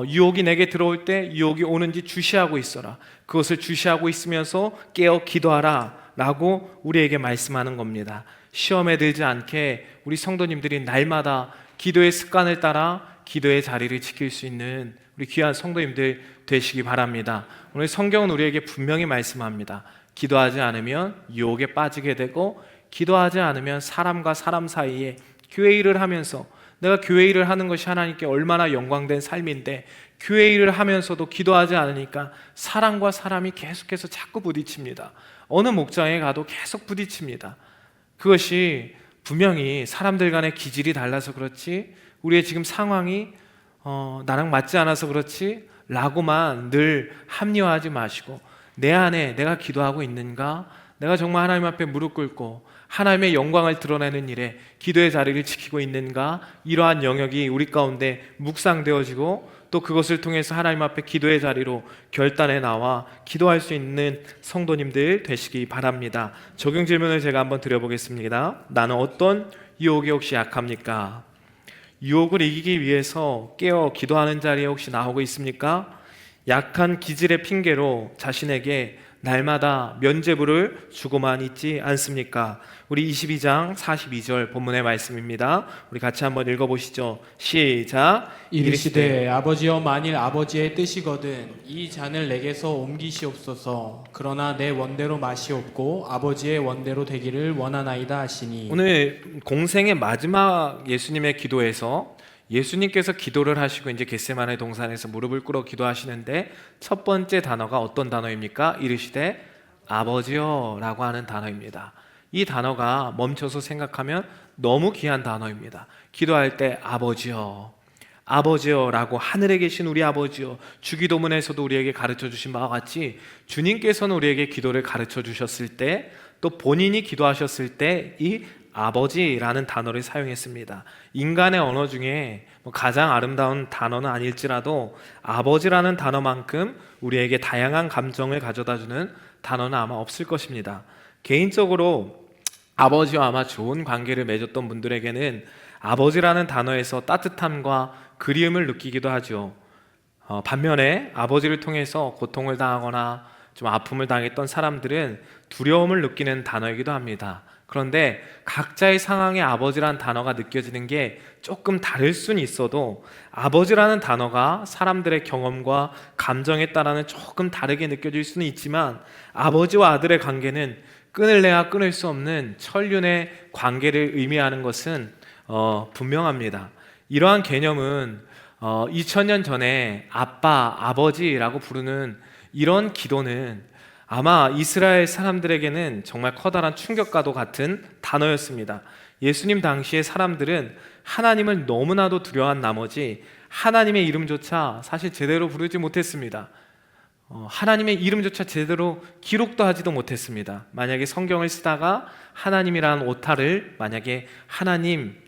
유혹이 내게 들어올 때 유혹이 오는지 주시하고 있어라. 그것을 주시하고 있으면서 깨어 기도하라 라고 우리에게 말씀하는 겁니다. 시험에 들지 않게 우리 성도님들이 날마다 기도의 습관을 따라 기도의 자리를 지킬 수 있는 우리 귀한 성도님들 되시기 바랍니다. 오늘 성경은 우리에게 분명히 말씀합니다. 기도하지 않으면 유혹에 빠지게 되고, 기도하지 않으면 사람과 사람 사이에 교회 일을 하면서, 내가 교회 일을 하는 것이 하나님께 얼마나 영광된 삶인데, 교회 일을 하면서도 기도하지 않으니까 사람과 사람이 계속해서 자꾸 부딪힙니다. 어느 목장에 가도 계속 부딪힙니다. 그것이 분명히 사람들 간의 기질이 달라서 그렇지, 우리의 지금 상황이 나랑 맞지 않아서 그렇지 라고만 늘 합리화하지 마시고, 내 안에 내가 기도하고 있는가, 내가 정말 하나님 앞에 무릎 꿇고 하나님의 영광을 드러내는 일에 기도의 자리를 지키고 있는가, 이러한 영역이 우리 가운데 묵상되어지고, 또 그것을 통해서 하나님 앞에 기도의 자리로 결단해 나와 기도할 수 있는 성도님들 되시기 바랍니다. 적용 질문을 제가 한번 드려보겠습니다. 나는 어떤 유혹에 혹시 약합니까? 유혹을 이기기 위해서 깨어 기도하는 자리에 혹시 나오고 있습니까? 약한 기질의 핑계로 자신에게 날마다 면죄부를 주고만 있지 않습니까? 우리 22장 42절 본문의 말씀입니다. 우리 같이 한번 읽어보시죠. 시작. 이르시되 아버지여, 만일 아버지의 뜻이거든 이 잔을 내게서 옮기시옵소서. 그러나 내 원대로 마시옵고 아버지의 원대로 되기를 원하나이다 하시니. 오늘 공생의 마지막 예수님의 기도에서 예수님께서 기도를 하시고 이제 겟세마네 동산에서 무릎을 꿇어 기도하시는데, 첫 번째 단어가 어떤 단어입니까? 이르시되 아버지여 라고 하는 단어입니다. 이 단어가 멈춰서 생각하면 너무 귀한 단어입니다. 기도할 때 아버지여, 아버지여 라고, 하늘에 계신 우리 아버지여, 주기도문에서도 우리에게 가르쳐 주신 바와 같이 주님께서는 우리에게 기도를 가르쳐 주셨을 때, 또 본인이 기도하셨을 때 이 아버지라는 단어를 사용했습니다. 인간의 언어 중에 가장 아름다운 단어는 아닐지라도 아버지라는 단어만큼 우리에게 다양한 감정을 가져다주는 단어는 아마 없을 것입니다. 개인적으로 아버지와 아마 좋은 관계를 맺었던 분들에게는 아버지라는 단어에서 따뜻함과 그리움을 느끼기도 하죠. 반면에 아버지를 통해서 고통을 당하거나 좀 아픔을 당했던 사람들은 두려움을 느끼는 단어이기도 합니다. 그런데 각자의 상황에 아버지라는 단어가 느껴지는 게 조금 다를 수는 있어도, 아버지라는 단어가 사람들의 경험과 감정에 따라는 조금 다르게 느껴질 수는 있지만, 아버지와 아들의 관계는 끊을래야 끊을 수 없는 천륜의 관계를 의미하는 것은 분명합니다. 이러한 개념은 2000년 전에 아빠, 아버지라고 부르는 이런 기도는 아마 이스라엘 사람들에게는 정말 커다란 충격과도 같은 단어였습니다. 예수님 당시의 사람들은 하나님을 너무나도 두려워한 나머지 하나님의 이름조차 사실 제대로 부르지 못했습니다. 하나님의 이름조차 제대로 기록도 하지도 못했습니다. 만약에 성경을 쓰다가 하나님이라는 오타를, 만약에 하나님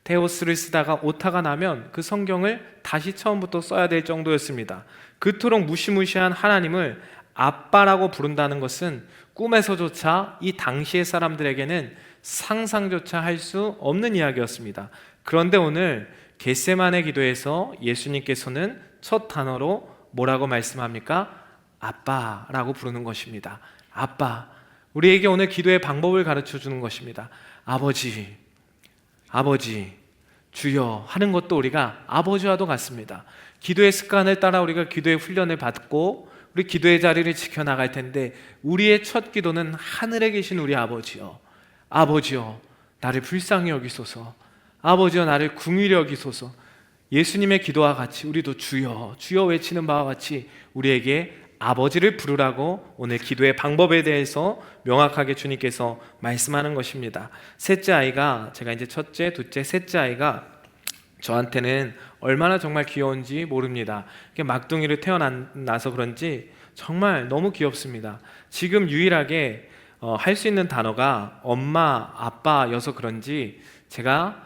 테오스를 쓰다가 오타가 나면 그 성경을 다시 처음부터 써야 될 정도였습니다. 그토록 무시무시한 하나님을 아빠라고 부른다는 것은 꿈에서조차 이 당시의 사람들에게는 상상조차 할 수 없는 이야기였습니다. 그런데 오늘 겟세마네 기도에서 예수님께서는 첫 단어로 뭐라고 말씀합니까? 아빠라고 부르는 것입니다. 아빠. 우리에게 오늘 기도의 방법을 가르쳐 주는 것입니다. 아버지, 아버지, 주여 하는 것도 우리가 아버지와도 같습니다. 기도의 습관을 따라 우리가 기도의 훈련을 받고 우리 기도의 자리를 지켜나갈 텐데, 우리의 첫 기도는 하늘에 계신 우리 아버지요, 아버지요 나를 불쌍히 여기소서, 아버지요 나를 긍휼히 여기소서. 예수님의 기도와 같이 우리도 주여 주여 외치는 바와 같이 우리에게 아버지를 부르라고 오늘 기도의 방법에 대해서 명확하게 주님께서 말씀하는 것입니다. 셋째 아이가, 제가 이제 첫째, 둘째, 셋째 아이가 저한테는 얼마나 정말 귀여운지 모릅니다. 막둥이를 태어나서 그런지 정말 너무 귀엽습니다. 지금 유일하게 할 수 있는 단어가 엄마, 아빠여서 그런지 제가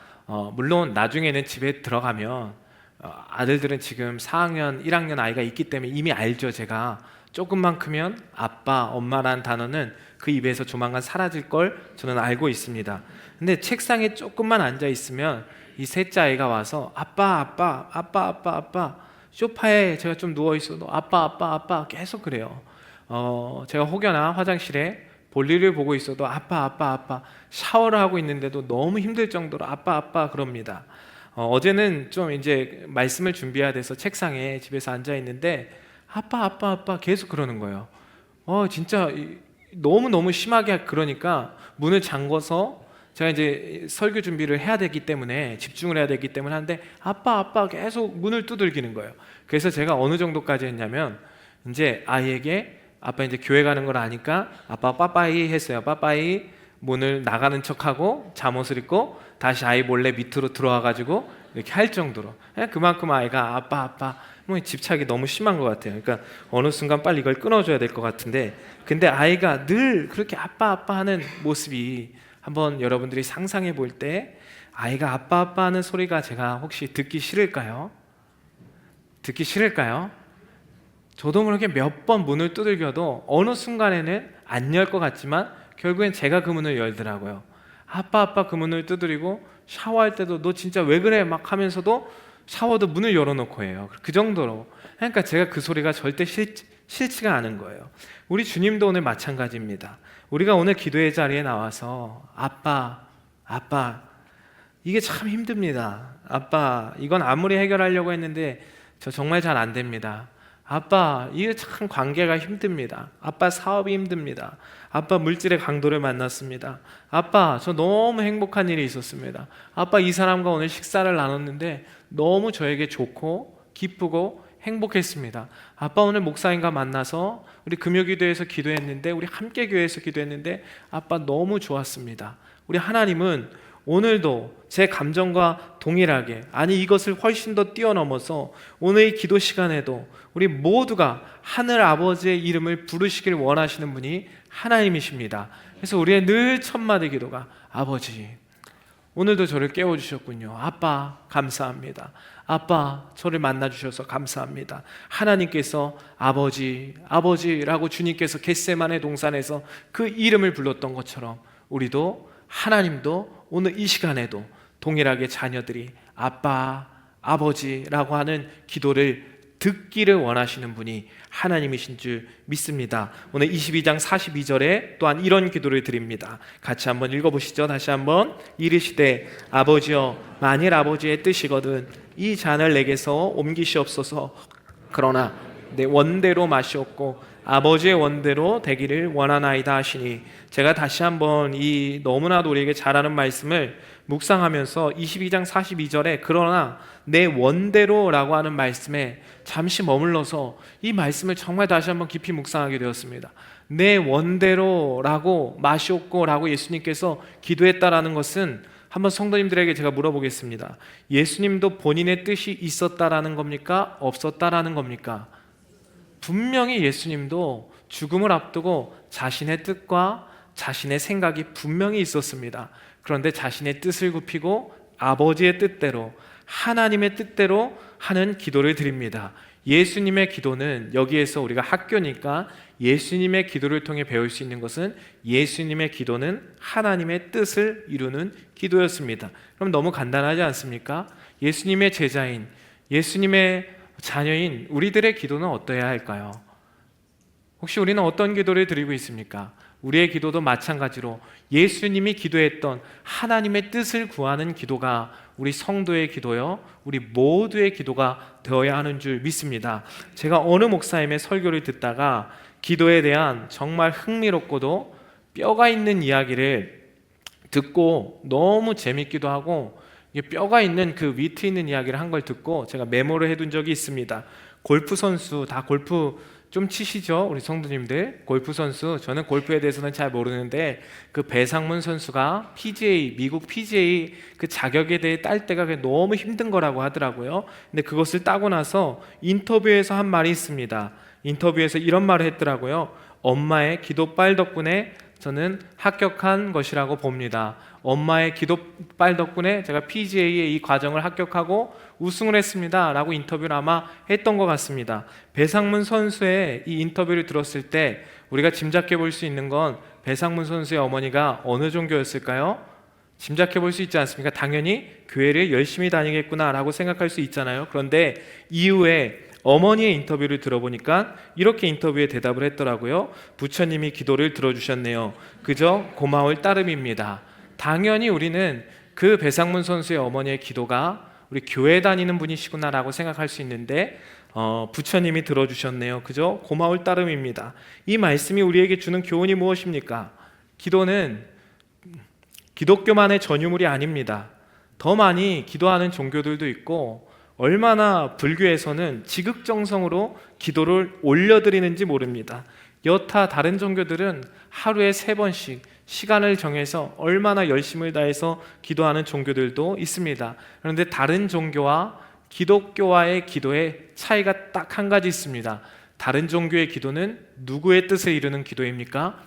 물론 나중에는 집에 들어가면 아들들은 지금 4학년, 1학년 아이가 있기 때문에 이미 알죠. 제가 조금만 크면 아빠, 엄마라는 단어는 그 입에서 조만간 사라질 걸 저는 알고 있습니다. 근데 책상에 조금만 앉아 있으면 이 셋째 아이가 와서 아빠, 아빠, 아빠, 아빠, 아빠, 소파에 제가 좀 누워 있어도 아빠, 아빠, 아빠 계속 그래요. 제가 혹여나 화장실에 볼일을 보고 있어도 아빠, 아빠, 아빠, 샤워를 하고 있는데도 너무 힘들 정도로 아빠, 아빠 그럽니다. 어제는 좀 이제 말씀을 준비해야 돼서 책상에 집에서 앉아 있는데 아빠, 아빠, 아빠 계속 그러는 거예요. 진짜 너무 심하게 그러니까 문을 잠궈서 제가 이제 설교 준비를 해야 되기 때문에, 집중을 해야 되기 때문에 하는데 아빠, 아빠 계속 문을 두들기는 거예요. 그래서 제가 어느 정도까지 했냐면, 이제 아이에게 아빠 이제 교회 가는 걸 아니까 아빠 빠빠이 했어요. 빠빠이. 문을 나가는 척하고 잠옷을 입고 다시 아이 몰래 밑으로 들어와가지고 이렇게 할 정도로, 그만큼 아이가 아빠, 아빠, 뭐 집착이 너무 심한 것 같아요. 그러니까 어느 순간 빨리 이걸 끊어줘야 될 것 같은데, 근데 아이가 늘 그렇게 아빠, 아빠 하는 모습이, 한번 여러분들이 상상해 볼 때 아이가 아빠, 아빠 하는 소리가 제가 혹시 듣기 싫을까요? 듣기 싫을까요? 저도 모르게 몇 번 문을 두들겨도 어느 순간에는 안 열 것 같지만 결국엔 제가 그 문을 열더라고요. 아빠, 아빠 그 문을 두드리고, 샤워할 때도 너 진짜 왜 그래 막 하면서도 샤워도 문을 열어놓고 해요. 그 정도로. 그러니까 제가 그 소리가 절대 싫지가 않은 거예요. 우리 주님도 오늘 마찬가지입니다. 우리가 오늘 기도의 자리에 나와서 아빠, 아빠, 이게 참 힘듭니다. 아빠, 이건 아무리 해결하려고 했는데 저 정말 잘 안 됩니다. 아빠, 이게 참 관계가 힘듭니다. 아빠, 사업이 힘듭니다. 아빠, 물질의 강도를 만났습니다. 아빠, 저 너무 행복한 일이 있었습니다. 아빠, 이 사람과 오늘 식사를 나눴는데 너무 저에게 좋고 기쁘고 행복했습니다. 아빠, 오늘 목사님과 만나서 우리 금요기도에서 기도했는데, 우리 함께 교회에서 기도했는데 아빠 너무 좋았습니다. 우리 하나님은 오늘도 제 감정과 동일하게, 아니 이것을 훨씬 더 뛰어넘어서 오늘 이 기도 시간에도 우리 모두가 하늘 아버지의 이름을 부르시길 원하시는 분이 하나님이십니다. 그래서 우리의 늘 첫마디 기도가 아버지, 오늘도 저를 깨워주셨군요. 아빠 감사합니다. 아빠 저를 만나주셔서 감사합니다. 하나님께서 아버지, 아버지라고 주님께서 겟세마네 동산에서 그 이름을 불렀던 것처럼 우리도, 하나님도 오늘 이 시간에도 동일하게 자녀들이 아빠, 아버지라고 하는 기도를 듣기를 원하시는 분이 하나님이신 줄 믿습니다. 오늘 22장 42절에 또한 이런 기도를 드립니다. 같이 한번 읽어보시죠. 다시 한번. 이르시되 아버지여, 만일 아버지의 뜻이거든 이 잔을 내게서 옮기시옵소서. 그러나 내 원대로 마시옵고 아버지의 원대로 되기를 원하나이다 하시니, 제가 다시 한번 이 너무나도 우리에게 잘하는 말씀을 묵상하면서 22장 42절에 그러나 내 원대로라고 하는 말씀에 잠시 머물러서 이 말씀을 정말 다시 한번 깊이 묵상하게 되었습니다. 내 원대로라고 마시옵고라고 예수님께서 기도했다라는 것은, 한번 성도님들에게 제가 물어보겠습니다. 예수님도 본인의 뜻이 있었다라는 겁니까? 없었다라는 겁니까? 분명히 예수님도 죽음을 앞두고 자신의 뜻과 자신의 생각이 분명히 있었습니다. 그런데 자신의 뜻을 굽히고 아버지의 뜻대로, 하나님의 뜻대로 하는 기도를 드립니다. 예수님의 기도는, 여기에서 우리가 학교니까 예수님의 기도를 통해 배울 수 있는 것은, 예수님의 기도는 하나님의 뜻을 이루는 기도였습니다. 그럼 너무 간단하지 않습니까? 예수님의 제자인, 예수님의 자녀인 우리들의 기도는 어떠해야 할까요? 혹시 우리는 어떤 기도를 드리고 있습니까? 우리의 기도도 마찬가지로 예수님이 기도했던 하나님의 뜻을 구하는 기도가 우리 성도의 기도요, 우리 모두의 기도가 되어야 하는 줄 믿습니다. 제가 어느 목사님의 설교를 듣다가 기도에 대한 정말 흥미롭고도 뼈가 있는 이야기를 듣고 너무 재밌기도 하고, 이게 뼈가 있는 그 위트 있는 이야기를 한 걸 듣고 제가 메모를 해둔 적이 있습니다. 골프 선수, 다 골프 좀 치시죠? 우리 성도님들 골프 선수, 저는 골프에 대해서는 잘 모르는데 그 배상문 선수가 PGA, 미국 PGA 그 자격에 대해 딸 때가 너무 힘든 거라고 하더라고요. 근데 그것을 따고 나서 인터뷰에서 한 말이 있습니다. 인터뷰에서 이런 말을 했더라고요. 엄마의 기도빨 덕분에 저는 합격한 것이라고 봅니다. 엄마의 기도빨 덕분에 제가 PGA의 이 과정을 합격하고 우승을 했습니다 라고 인터뷰를 아마 했던 것 같습니다. 배상문 선수의 이 인터뷰를 들었을 때 우리가 짐작해 볼 수 있는 건, 배상문 선수의 어머니가 어느 종교였을까요? 짐작해 볼 수 있지 않습니까? 당연히 교회를 열심히 다니겠구나 라고 생각할 수 있잖아요. 그런데 이후에 어머니의 인터뷰를 들어보니까 이렇게 인터뷰에 대답을 했더라고요. 부처님이 기도를 들어주셨네요. 그저 고마울 따름입니다. 당연히 우리는 그 배상문 선수의 어머니의 기도가 우리 교회 다니는 분이시구나라고 생각할 수 있는데, 부처님이 들어주셨네요. 그저 고마울 따름입니다. 이 말씀이 우리에게 주는 교훈이 무엇입니까? 기도는 기독교만의 전유물이 아닙니다. 더 많이 기도하는 종교들도 있고, 얼마나 불교에서는 지극정성으로 기도를 올려드리는지 모릅니다. 여타 다른 종교들은 하루에 3번씩 시간을 정해서 얼마나 열심을 다해서 기도하는 종교들도 있습니다. 그런데 다른 종교와 기독교와의 기도의 차이가 딱 한 가지 있습니다. 다른 종교의 기도는 누구의 뜻을 이루는 기도입니까?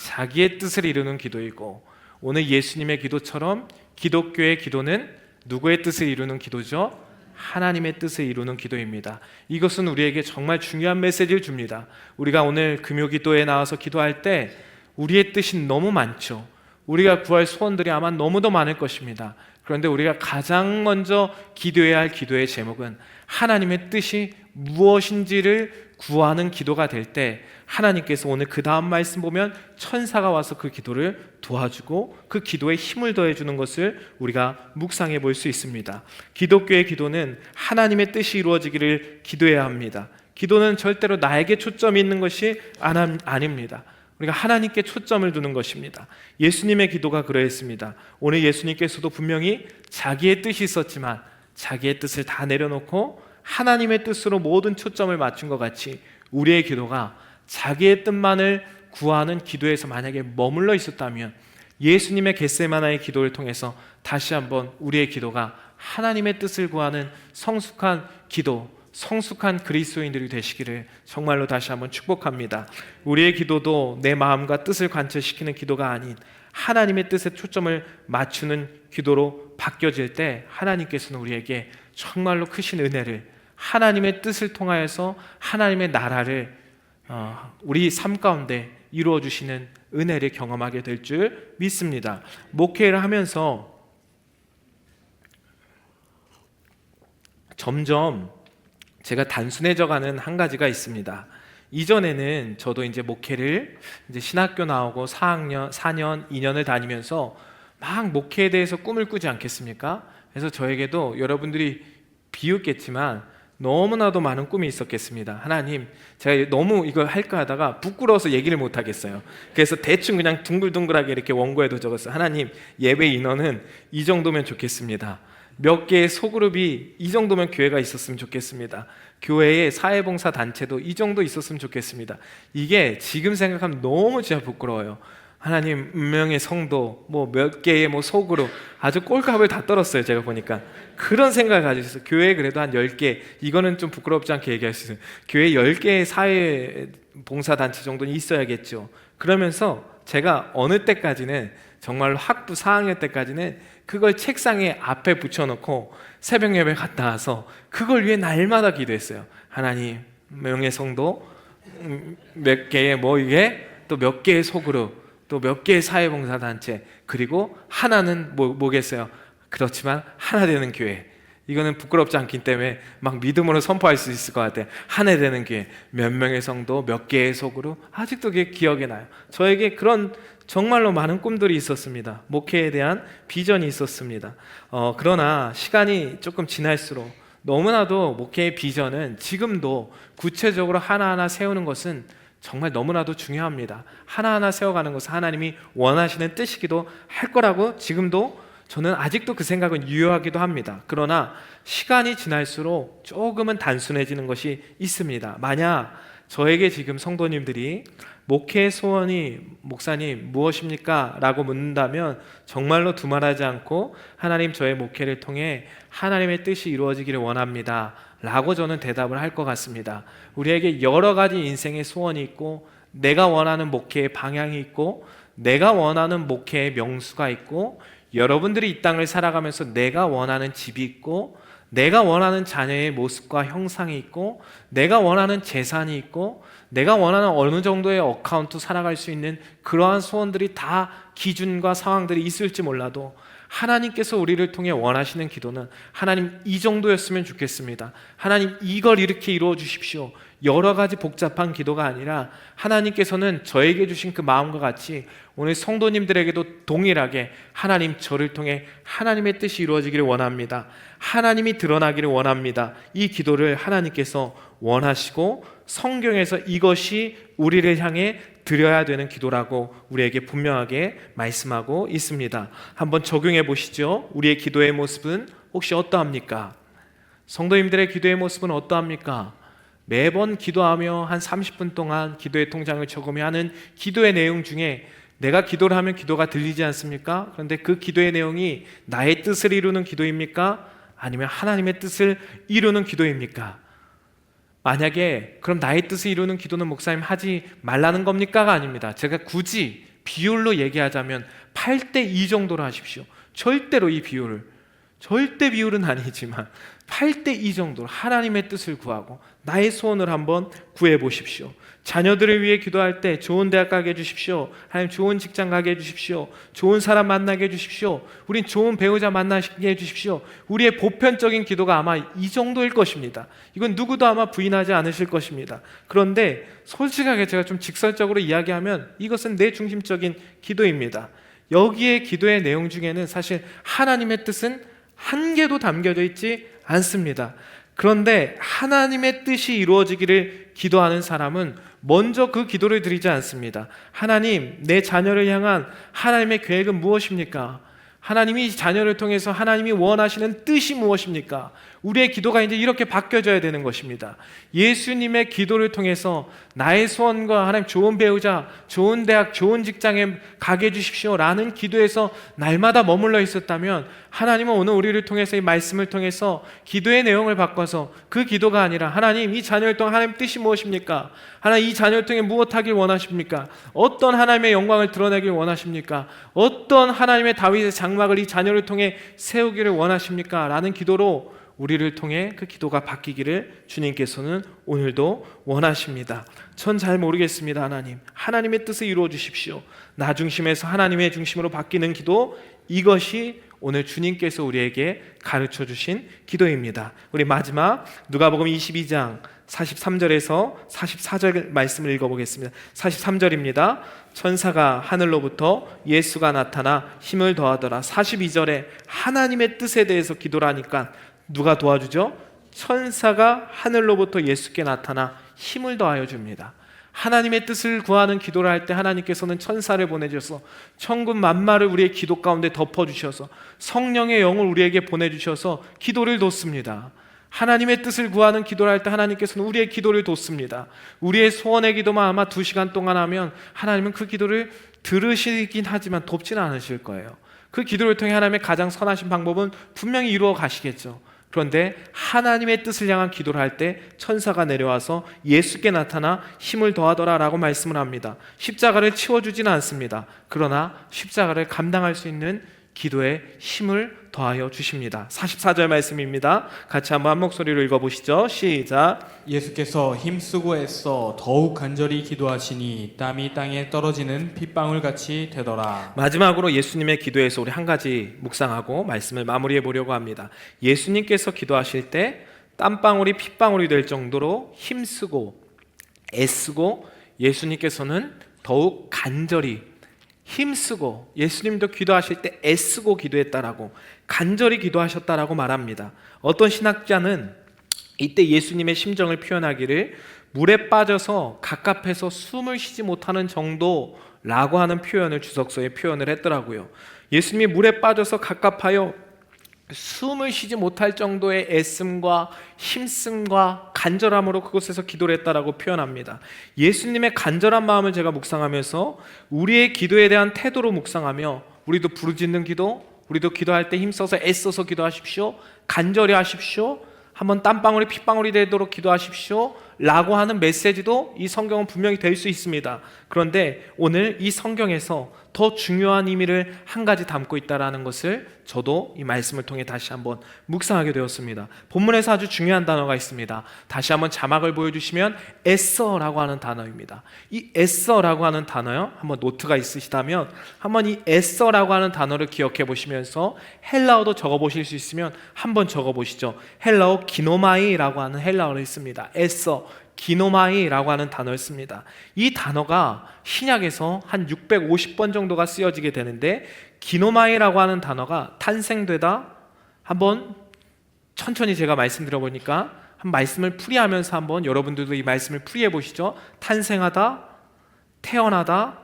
자기의 뜻을 이루는 기도이고, 오늘 예수님의 기도처럼 기독교의 기도는 누구의 뜻을 이루는 기도죠? 하나님의 뜻을 이루는 기도입니다. 이것은 우리에게 정말 중요한 메시지를 줍니다. 우리가 오늘 금요기도에 나와서 기도할 때 우리의 뜻이 너무 많죠. 우리가 구할 소원들이 아마 너무도 많을 것입니다. 그런데 우리가 가장 먼저 기도해야 할 기도의 제목은 하나님의 뜻이 무엇인지를 구하는 기도가 될 때, 하나님께서 오늘 그 다음 말씀 보면 천사가 와서 그 기도를 도와주고 그 기도에 힘을 더해주는 것을 우리가 묵상해 볼 수 있습니다. 기독교의 기도는 하나님의 뜻이 이루어지기를 기도해야 합니다. 기도는 절대로 나에게 초점이 있는 것이 아닙니다. 우리가 하나님께 초점을 두는 것입니다. 예수님의 기도가 그러했습니다. 오늘 예수님께서도 분명히 자기의 뜻이 있었지만 자기의 뜻을 다 내려놓고 하나님의 뜻으로 모든 초점을 맞춘 것 같이, 우리의 기도가 자기의 뜻만을 구하는 기도에서 만약에 머물러 있었다면, 예수님의 겟세마나의 기도를 통해서 다시 한번 우리의 기도가 하나님의 뜻을 구하는 성숙한 기도, 성숙한 그리스도인들이 되시기를 정말로 다시 한번 축복합니다. 우리의 기도도 내 마음과 뜻을 관철시키는 기도가 아닌 하나님의 뜻에 초점을 맞추는 기도로 바뀌어질 때, 하나님께서는 우리에게 정말로 크신 은혜를, 하나님의 뜻을 통하여서 하나님의 나라를 우리 삶 가운데 이루어 주시는 은혜를 경험하게 될 줄 믿습니다. 목회를 하면서 점점 제가 단순해져가는 한 가지가 있습니다. 이전에는 저도 이제 목회를 이제 신학교 나오고 4년, 2년을 다니면서 막 목회에 대해서 꿈을 꾸지 않겠습니까? 그래서 저에게도 여러분들이 비웃겠지만 너무나도 많은 꿈이 있었겠습니다. 하나님, 제가 너무 이걸 할까 하다가 부끄러워서 얘기를 못 하겠어요. 그래서 대충 그냥 둥글둥글하게 이렇게 원고에도 적었어요. 하나님, 예배 인원은 이 정도면 좋겠습니다. 몇 개의 소그룹이 이 정도면 교회가 있었으면 좋겠습니다. 교회의 사회봉사 단체도 이 정도 있었으면 좋겠습니다. 이게 지금 생각하면 너무 진짜 부끄러워요. 하나님 운명의 성도 뭐 몇 개의 뭐 속으로 아주 꼴값을 다 떨었어요. 제가 보니까 그런 생각을 가지고 있어요. 교회 그래도 한 10개, 이거는 좀 부끄럽지 않게 얘기할 수 있어요. 교회 10개의 사회 봉사단체 정도는 있어야겠죠. 그러면서 제가 어느 때까지는 정말로 학부 4학년 때까지는 그걸 책상에 앞에 붙여놓고 새벽 예배 갔다 와서 그걸 위해 날마다 기도했어요. 하나님 명예 성도 몇 개의 뭐 이게 또 몇 개의 소그룹 또 몇 개의 사회봉사단체 그리고 하나는 뭐겠어요? 그렇지만 하나 되는 교회. 이거는 부끄럽지 않기 때문에 막 믿음으로 선포할 수 있을 것 같아요. 하나 되는 교회, 몇 명의 성도, 몇 개의 소그룹. 아직도 그게 기억에 나요. 저에게 그런 정말로 많은 꿈들이 있었습니다. 목회에 대한 비전이 있었습니다. 그러나 시간이 조금 지날수록 너무나도 목회의 비전은 지금도 구체적으로 하나하나 세우는 것은 정말 너무나도 중요합니다. 하나하나 세워가는 것은 하나님이 원하시는 뜻이기도 할 거라고 지금도 저는 아직도 그 생각은 유효하기도 합니다. 그러나 시간이 지날수록 조금은 단순해지는 것이 있습니다. 만약 저에게 지금 성도님들이 목회의 소원이 목사님 무엇입니까? 라고 묻는다면 정말로 두말하지 않고 하나님 저의 목회를 통해 하나님의 뜻이 이루어지기를 원합니다 라고 저는 대답을 할 것 같습니다. 우리에게 여러 가지 인생의 소원이 있고 내가 원하는 목회의 방향이 있고 내가 원하는 목회의 명수가 있고 여러분들이 이 땅을 살아가면서 내가 원하는 집이 있고 내가 원하는 자녀의 모습과 형상이 있고 내가 원하는 재산이 있고 내가 원하는 어느 정도의 어카운트 살아갈 수 있는 그러한 소원들이 다 기준과 상황들이 있을지 몰라도 하나님께서 우리를 통해 원하시는 기도는 하나님 이 정도였으면 좋겠습니다. 하나님 이걸 이렇게 이루어 주십시오. 여러 가지 복잡한 기도가 아니라 하나님께서는 저에게 주신 그 마음과 같이 오늘 성도님들에게도 동일하게 하나님 저를 통해 하나님의 뜻이 이루어지기를 원합니다. 하나님이 드러나기를 원합니다. 이 기도를 하나님께서 원하시고 성경에서 이것이 우리를 향해 드려야 되는 기도라고 우리에게 분명하게 말씀하고 있습니다. 한번 적용해 보시죠. 우리의 기도의 모습은 혹시 어떠합니까? 성도님들의 기도의 모습은 어떠합니까? 매번 기도하며 한 30분 동안 기도의 통장을 적으며 하는 기도의 내용 중에 내가 기도를 하면 기도가 들리지 않습니까? 그런데 그 기도의 내용이 나의 뜻을 이루는 기도입니까? 아니면 하나님의 뜻을 이루는 기도입니까? 만약에 그럼 나의 뜻을 이루는 기도는 목사님 하지 말라는 겁니까가 아닙니다. 제가 굳이 비율로 얘기하자면 8대2 정도로 하십시오. 절대로 이 비율을 절대 비율은 아니지만 8대2 정도로 하나님의 뜻을 구하고 나의 소원을 한번 구해 보십시오. 자녀들을 위해 기도할 때 좋은 대학 가게 해주십시오. 하나님 좋은 직장 가게 해주십시오. 좋은 사람 만나게 해주십시오. 우린 좋은 배우자 만나게 해주십시오. 우리의 보편적인 기도가 아마 이 정도일 것입니다. 이건 누구도 아마 부인하지 않으실 것입니다. 그런데 솔직하게 제가 좀 직설적으로 이야기하면 이것은 내 중심적인 기도입니다. 여기에 기도의 내용 중에는 사실 하나님의 뜻은 한 개도 담겨져 있지 않습니다. 그런데 하나님의 뜻이 이루어지기를 기도하는 사람은 먼저 그 기도를 드리지 않습니다. 하나님, 내 자녀를 향한 하나님의 계획은 무엇입니까? 하나님이 자녀를 통해서 하나님이 원하시는 뜻이 무엇입니까? 우리의 기도가 이제 이렇게 바뀌어져야 되는 것입니다. 예수님의 기도를 통해서 나의 소원과 하나님 좋은 배우자, 좋은 대학, 좋은 직장에 가게 해주십시오 라는 기도에서 날마다 머물러 있었다면 하나님은 오늘 우리를 통해서 이 말씀을 통해서 기도의 내용을 바꿔서 그 기도가 아니라 하나님 이 자녀를 통해 하나님 뜻이 무엇입니까? 하나님 이 자녀를 통해 무엇하길 원하십니까? 어떤 하나님의 영광을 드러내길 원하십니까? 어떤 하나님의 다윗의 장막을 이 자녀를 통해 세우기를 원하십니까? 라는 기도로 우리를 통해 그 기도가 바뀌기를 주님께서는 오늘도 원하십니다. 전 잘 모르겠습니다. 하나님의 뜻을 이루어 주십시오. 나 중심에서 하나님의 중심으로 바뀌는 기도, 이것이 오늘 주님께서 우리에게 가르쳐 주신 기도입니다. 우리 마지막 누가복음 22장 43절에서 44절 말씀을 읽어보겠습니다. 43절입니다. 천사가 하늘로부터 예수가 나타나 힘을 더하더라. 42절에 하나님의 뜻에 대해서 기도를 하니까 누가 도와주죠? 천사가 하늘로부터 예수께 나타나 힘을 더하여 줍니다. 하나님의 뜻을 구하는 기도를 할 때 하나님께서는 천사를 보내주셔서 천군 만마를 우리의 기도 가운데 덮어주셔서 성령의 영을 우리에게 보내주셔서 기도를 돕습니다. 하나님의 뜻을 구하는 기도를 할 때 하나님께서는 우리의 기도를 돕습니다. 우리의 소원의 기도만 아마 2시간 동안 하면 하나님은 그 기도를 들으시긴 하지만 돕지는 않으실 거예요. 그 기도를 통해 하나님의 가장 선하신 방법은 분명히 이루어 가시겠죠. 그런데 하나님의 뜻을 향한 기도를 할 때 천사가 내려와서 예수께 나타나 힘을 더하더라 라고 말씀을 합니다. 십자가를 치워주지는 않습니다. 그러나 십자가를 감당할 수 있는 기도에 힘을 더하여 주십니다. 44절 말씀입니다. 같이 한번 한 목소리로 읽어보시죠. 시작. 예수께서 힘쓰고 애써 더욱 간절히 기도하시니 땀이 땅에 떨어지는 핏방울같이 되더라. 마지막으로 예수님의 기도에서 우리 한 가지 묵상하고 말씀을 마무리해 보려고 합니다. 예수님께서 기도하실 때 땀방울이 핏방울이 될 정도로 힘쓰고 애쓰고 예수님께서는 더욱 간절히 힘쓰고 예수님도 기도하실 때 애쓰고 기도했다라고 간절히 기도하셨다라고 말합니다. 어떤 신학자는 이때 예수님의 심정을 표현하기를 물에 빠져서 갑갑해서 숨을 쉬지 못하는 정도라고 하는 표현을 주석서에 표현을 했더라고요. 예수님이 물에 빠져서 갑갑하여 숨을 쉬지 못할 정도의 애씀과 힘씀과 간절함으로 그곳에서 기도를 했다라고 표현합니다. 예수님의 간절한 마음을 제가 묵상하면서 우리의 기도에 대한 태도로 묵상하며 우리도 부르짖는 기도, 우리도 기도할 때 힘써서 애써서 기도하십시오. 간절히 하십시오. 한번 땀방울이 핏방울이 되도록 기도하십시오 라고 하는 메시지도 이 성경은 분명히 될 수 있습니다. 그런데 오늘 이 성경에서 더 중요한 의미를 한 가지 담고 있다는 것을 저도 이 말씀을 통해 다시 한번 묵상하게 되었습니다. 본문에서 아주 중요한 단어가 있습니다. 다시 한번 자막을 보여주시면 애써라고 하는 단어입니다. 이 애써라고 하는 단어요, 한번 노트가 있으시다면 한번 이 애써라고 하는 단어를 기억해 보시면서 헬라어도 적어보실 수 있으면 한번 적어보시죠. 헬라어 기노마이라고 하는 헬라어를 있습니다. 애써, 기노마이라고 하는 단어를 씁니다. 이 단어가 신약에서 한 650번 정도가 쓰여지게 되는데 기노마이라고 하는 단어가 탄생되다, 한번 천천히 제가 말씀드려 보니까 한 말씀을 풀이하면서 한번 여러분들도 이 말씀을 풀이해 보시죠. 탄생하다, 태어나다,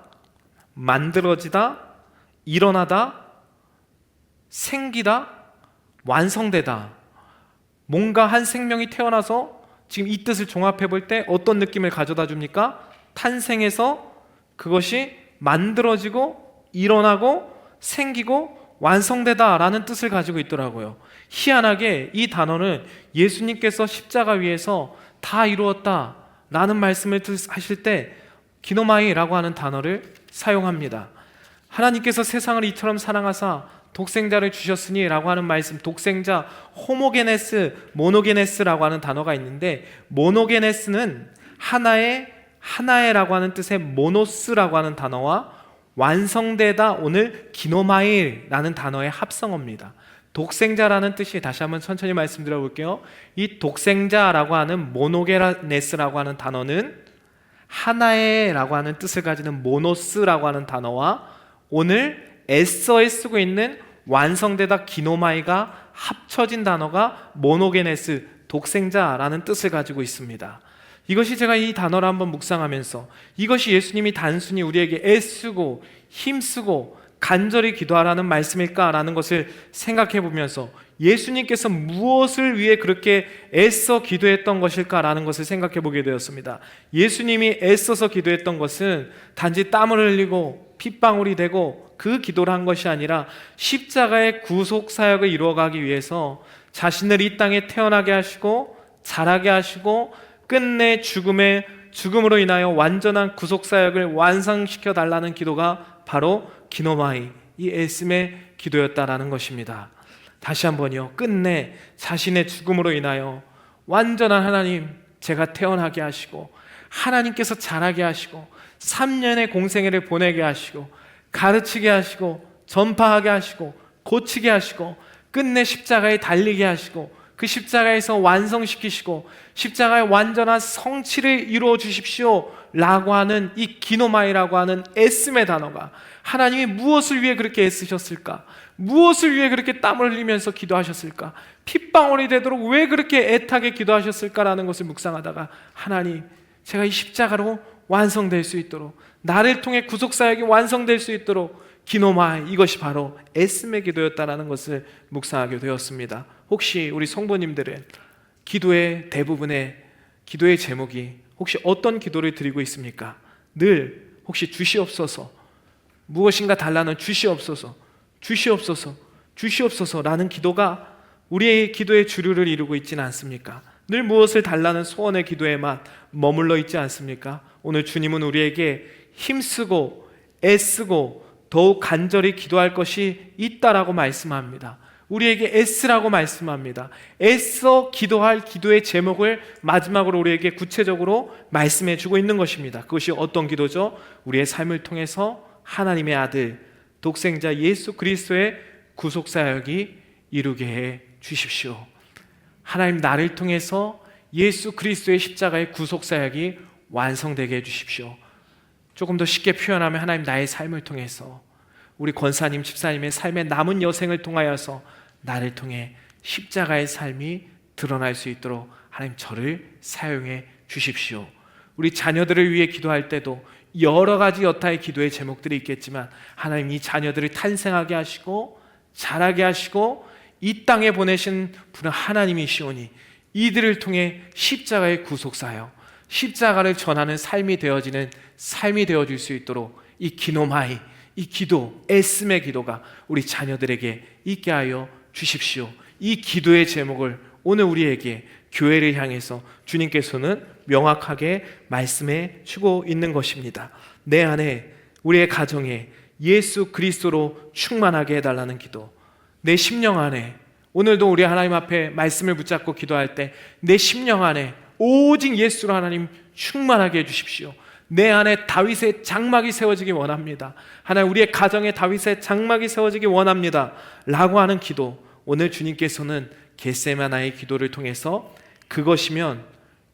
만들어지다, 일어나다, 생기다, 완성되다. 뭔가 한 생명이 태어나서 지금 이 뜻을 종합해 볼 때 어떤 느낌을 가져다 줍니까? 탄생해서 그것이 만들어지고 일어나고 생기고 완성되다라는 뜻을 가지고 있더라고요. 희한하게 이 단어는 예수님께서 십자가 위에서 다 이루었다라는 말씀을 하실 때 기노마이라고 하는 단어를 사용합니다. 하나님께서 세상을 이처럼 사랑하사 독생자를 주셨으니 라고 하는 말씀, 독생자, 호모게네스, 모노게네스라고 하는 단어가 있는데 모노게네스는 하나의라고 하는 뜻의 모노스라고 하는 단어와 완성되다, 오늘 기노마일라는 단어의 합성어입니다. 독생자라는 뜻이, 다시 한번 천천히 말씀드려 볼게요. 이 독생자라고 하는 모노게네스라고 하는 단어는 하나의라고 하는 뜻을 가지는 모노스라고 하는 단어와 오늘 에서에 쓰고 있는 완성되다 기노마이가 합쳐진 단어가 모노게네스, 독생자라는 뜻을 가지고 있습니다. 이것이 제가 이 단어를 한번 묵상하면서 이것이 예수님이 단순히 우리에게 애쓰고 힘쓰고 간절히 기도하라는 말씀일까라는 것을 생각해 보면서 예수님께서 무엇을 위해 그렇게 애써 기도했던 것일까라는 것을 생각해 보게 되었습니다. 예수님이 애써서 기도했던 것은 단지 땀을 흘리고 핏방울이 되고 그 기도를 한 것이 아니라 십자가의 구속 사역을 이루어가기 위해서 자신을 이 땅에 태어나게 하시고 자라게 하시고 끝내 죽음으로 인하여 완전한 구속 사역을 완성시켜 달라는 기도가 바로 기노마이, 이 애씀의 기도였다라는 것입니다. 다시 한번요. 끝내 자신의 죽음으로 인하여 완전한 하나님, 제가 태어나게 하시고 하나님께서 자라게 하시고 3년의 공생애를 보내게 하시고 가르치게 하시고 전파하게 하시고 고치게 하시고 끝내 십자가에 달리게 하시고 그 십자가에서 완성시키시고 십자가의 완전한 성취를 이루어 주십시오 라고 하는 이 기노마이라고 하는 애씀의 단어가 하나님이 무엇을 위해 그렇게 애쓰셨을까? 무엇을 위해 그렇게 땀을 흘리면서 기도하셨을까? 핏방울이 되도록 왜 그렇게 애타게 기도하셨을까라는 것을 묵상하다가 하나님, 제가 이 십자가로 완성될 수 있도록, 나를 통해 구속사역이 완성될 수 있도록 기노마이, 이것이 바로 애씀의 기도였다는 것을 묵상하게 되었습니다. 혹시 우리 성도님들은 기도의 대부분의 기도의 제목이 혹시 어떤 기도를 드리고 있습니까? 늘 혹시 주시옵소서, 무엇인가 달라는 주시옵소서, 주시옵소서, 주시옵소서라는 기도가 우리의 기도의 주류를 이루고 있지는 않습니까? 늘 무엇을 달라는 소원의 기도에만 머물러 있지 않습니까? 오늘 주님은 우리에게 힘쓰고 애쓰고 더욱 간절히 기도할 것이 있다라고 말씀합니다. 우리에게 애쓰라고 말씀합니다. 애써 기도할 기도의 제목을 마지막으로 우리에게 구체적으로 말씀해 주고 있는 것입니다. 그것이 어떤 기도죠? 우리의 삶을 통해서 하나님의 아들 독생자 예수 그리스도의 구속사역이 이루게 해 주십시오. 하나님, 나를 통해서 예수 그리스도의 십자가의 구속사역이 완성되게 해 주십시오. 조금 더 쉽게 표현하면 하나님, 나의 삶을 통해서 우리 권사님, 집사님의 삶의 남은 여생을 통하여서 나를 통해 십자가의 삶이 드러날 수 있도록 하나님, 저를 사용해 주십시오. 우리 자녀들을 위해 기도할 때도 여러 가지 여타의 기도의 제목들이 있겠지만 하나님, 이 자녀들을 탄생하게 하시고 자라게 하시고 이 땅에 보내신 분은 하나님이시오니 이들을 통해 십자가의 구속사역, 십자가를 전하는 삶이 되어지는 삶이 되어질 수 있도록 이 기노마이, 이 기도, 애씀의 기도가 우리 자녀들에게 있게 하여 주십시오. 이 기도의 제목을 오늘 우리에게 교회를 향해서 주님께서는 명확하게 말씀해 주고 있는 것입니다. 내 안에, 우리의 가정에 예수 그리스도로 충만하게 해달라는 기도, 내 심령 안에, 오늘도 우리 하나님 앞에 말씀을 붙잡고 기도할 때 내 심령 안에 오직 예수로 하나님 충만하게 해주십시오. 내 안에 다윗의 장막이 세워지기 원합니다. 하나님, 우리의 가정에 다윗의 장막이 세워지기 원합니다 라고 하는 기도, 오늘 주님께서는 겟세마나의 기도를 통해서 그것이면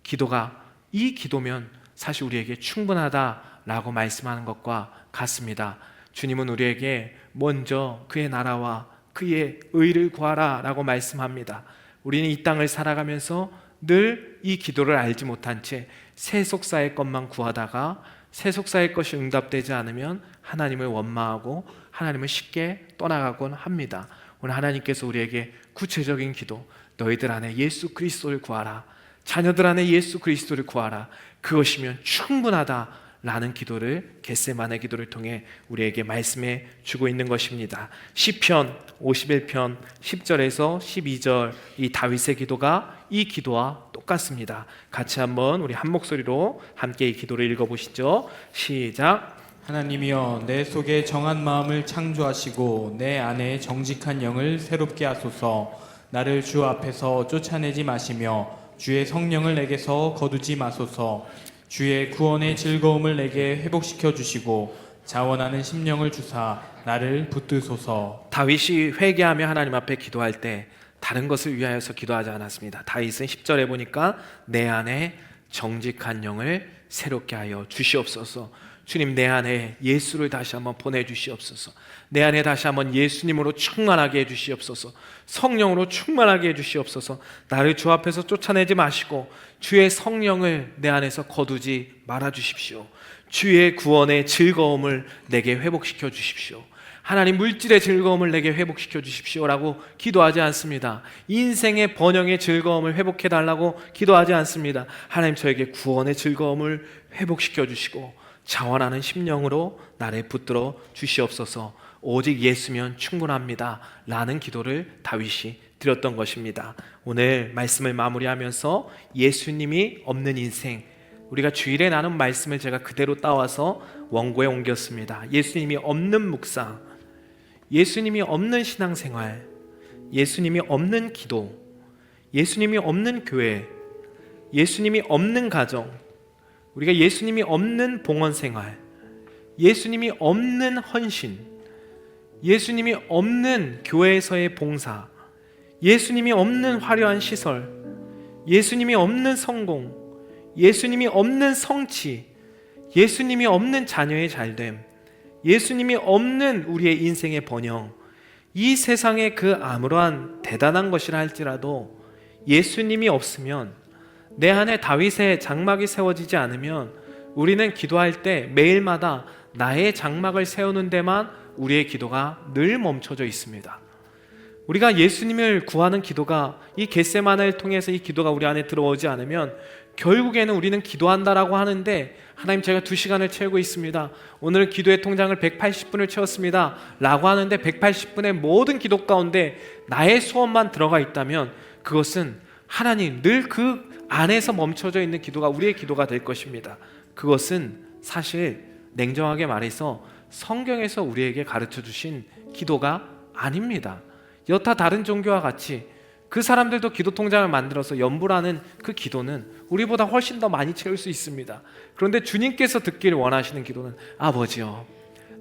기도가, 이 기도면 사실 우리에게 충분하다라고 말씀하는 것과 같습니다. 주님은 우리에게 먼저 그의 나라와 그의 의를 구하라 라고 말씀합니다. 우리는 이 땅을 살아가면서 늘 이 기도를 알지 못한 채 세속사의 것만 구하다가 세속사의 것이 응답되지 않으면 하나님을 원망하고 하나님을 쉽게 떠나가곤 합니다. 오늘 하나님께서 우리에게 구체적인 기도, 너희들 안에 예수 그리스도를 구하라, 자녀들 안에 예수 그리스도를 구하라, 그것이면 충분하다 라는 기도를, 겟세마네 기도를 통해 우리에게 말씀해 주고 있는 것입니다. 시편 51편 10절에서 12절, 이 다윗의 기도가 이 기도와 똑같습니다. 같이 한번 우리 한 목소리로 함께 이 기도를 읽어보시죠. 시작. 하나님이여, 내 속에 정한 마음을 창조하시고 내 안에 정직한 영을 새롭게 하소서. 나를 주 앞에서 쫓아내지 마시며 주의 성령을 내게서 거두지 마소서. 주의 구원의 즐거움을 내게 회복시켜 주시고 자원하는 심령을 주사 나를 붙드소서. 다윗이 회개하며 하나님 앞에 기도할 때 다른 것을 위하여서 기도하지 않았습니다. 다윗은 10절에 보니까 내 안에 정직한 영을 새롭게 하여 주시옵소서. 주님, 내 안에 예수를 다시 한번 보내주시옵소서. 내 안에 다시 한번 예수님으로 충만하게 해주시옵소서. 성령으로 충만하게 해주시옵소서. 나를 주 앞에서 쫓아내지 마시고 주의 성령을 내 안에서 거두지 말아주십시오. 주의 구원의 즐거움을 내게 회복시켜 주십시오. 하나님, 물질의 즐거움을 내게 회복시켜 주십시오 라고 기도하지 않습니다. 인생의 번영의 즐거움을 회복해 달라고 기도하지 않습니다. 하나님, 저에게 구원의 즐거움을 회복시켜 주시고 자원하는 심령으로 나를 붙들어 주시옵소서. 오직 예수면 충분합니다 라는 기도를 다윗이 드렸던 것입니다. 오늘 말씀을 마무리하면서 예수님이 없는 인생, 우리가 주일에 나눈 말씀을 제가 그대로 따와서 원고에 옮겼습니다. 예수님이 없는 묵상, 예수님이 없는 신앙생활, 예수님이 없는 기도, 예수님이 없는 교회, 예수님이 없는 가정, 우리가 예수님이 없는 봉헌생활, 예수님이 없는 헌신, 예수님이 없는 교회에서의 봉사, 예수님이 없는 화려한 시설, 예수님이 없는 성공, 예수님이 없는 성취, 예수님이 없는 자녀의 잘됨, 예수님이 없는 우리의 인생의 번영, 이 세상에 그 아무러한 대단한 것이라 할지라도 예수님이 없으면, 내 안에 다윗의 장막이 세워지지 않으면 우리는 기도할 때 매일마다 나의 장막을 세우는 데만 우리의 기도가 늘 멈춰져 있습니다. 우리가 예수님을 구하는 기도가 이 겟세마네를 통해서 이 기도가 우리 안에 들어오지 않으면 결국에는 우리는 기도한다라고 하는데, 하나님 제가 2시간을 채우고 있습니다, 오늘 기도의 통장을 180분을 채웠습니다 라고 하는데 180분의 모든 기도 가운데 나의 소원만 들어가 있다면 그것은 하나님 늘 그 안에서 멈춰져 있는 기도가 우리의 기도가 될 것입니다. 그것은 사실 냉정하게 말해서 성경에서 우리에게 가르쳐 주신 기도가 아닙니다. 여타 다른 종교와 같이 그 사람들도 기도 통장을 만들어서 연부라는 그 기도는 우리보다 훨씬 더 많이 채울 수 있습니다. 그런데 주님께서 듣기를 원하시는 기도는, 아버지요,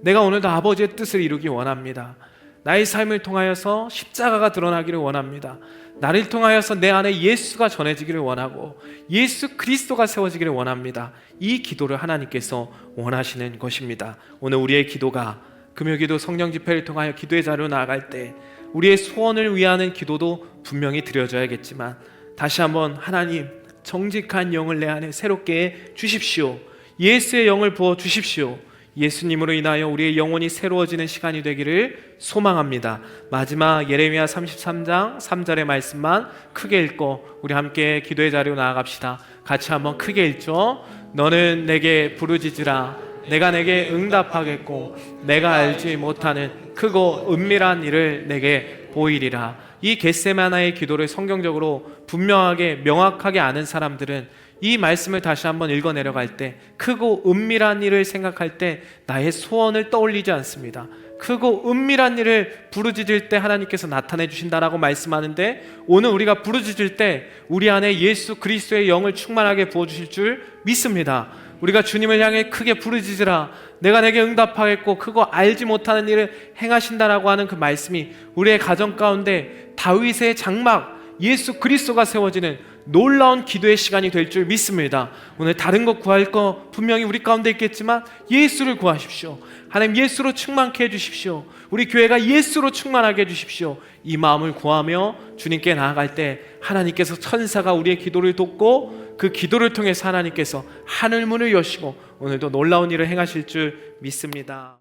내가 오늘도 아버지의 뜻을 이루기 원합니다. 나의 삶을 통하여서 십자가가 드러나기를 원합니다. 나를 통하여서 내 안에 예수가 전해지기를 원하고 예수 그리스도가 세워지기를 원합니다. 이 기도를 하나님께서 원하시는 것입니다. 오늘 우리의 기도가 금요기도 성령 집회를 통하여 기도의 자리로 나아갈 때 우리의 소원을 위하는 기도도 분명히 드려져야겠지만, 다시 한번 하나님, 정직한 영을 내 안에 새롭게 주십시오. 예수의 영을 부어 주십시오. 예수님으로 인하여 우리의 영혼이 새로워지는 시간이 되기를 소망합니다. 마지막 예레미야 33장 3절의 말씀만 크게 읽고 우리 함께 기도의 자리로 나아갑시다. 같이 한번 크게 읽죠. 너는 내게 부르짖으라. 내가 내게 응답하겠고 내가 알지 못하는 크고 은밀한 일을 내게 보이리라. 이 겟세마나의 기도를 성경적으로 분명하게 명확하게 아는 사람들은 이 말씀을 다시 한번 읽어 내려갈 때 크고 은밀한 일을 생각할 때 나의 소원을 떠올리지 않습니다. 크고 은밀한 일을 부르짖을 때 하나님께서 나타내 주신다라고 말씀하는데, 오늘 우리가 부르짖을 때 우리 안에 예수 그리스도의 영을 충만하게 부어주실 줄 믿습니다. 우리가 주님을 향해 크게 부르짖으라. 내가 내게 응답하겠고 크고 알지 못하는 일을 행하신다라고 하는 그 말씀이 우리의 가정 가운데 다윗의 장막 예수 그리스도가 세워지는 놀라운 기도의 시간이 될 줄 믿습니다. 오늘 다른 것 구할 거 분명히 우리 가운데 있겠지만 예수를 구하십시오. 하나님 예수로 충만케 해주십시오. 우리 교회가 예수로 충만하게 해주십시오. 이 마음을 구하며 주님께 나아갈 때 하나님께서 천사가 우리의 기도를 돕고 그 기도를 통해서 하나님께서 하늘 문을 여시고 오늘도 놀라운 일을 행하실 줄 믿습니다.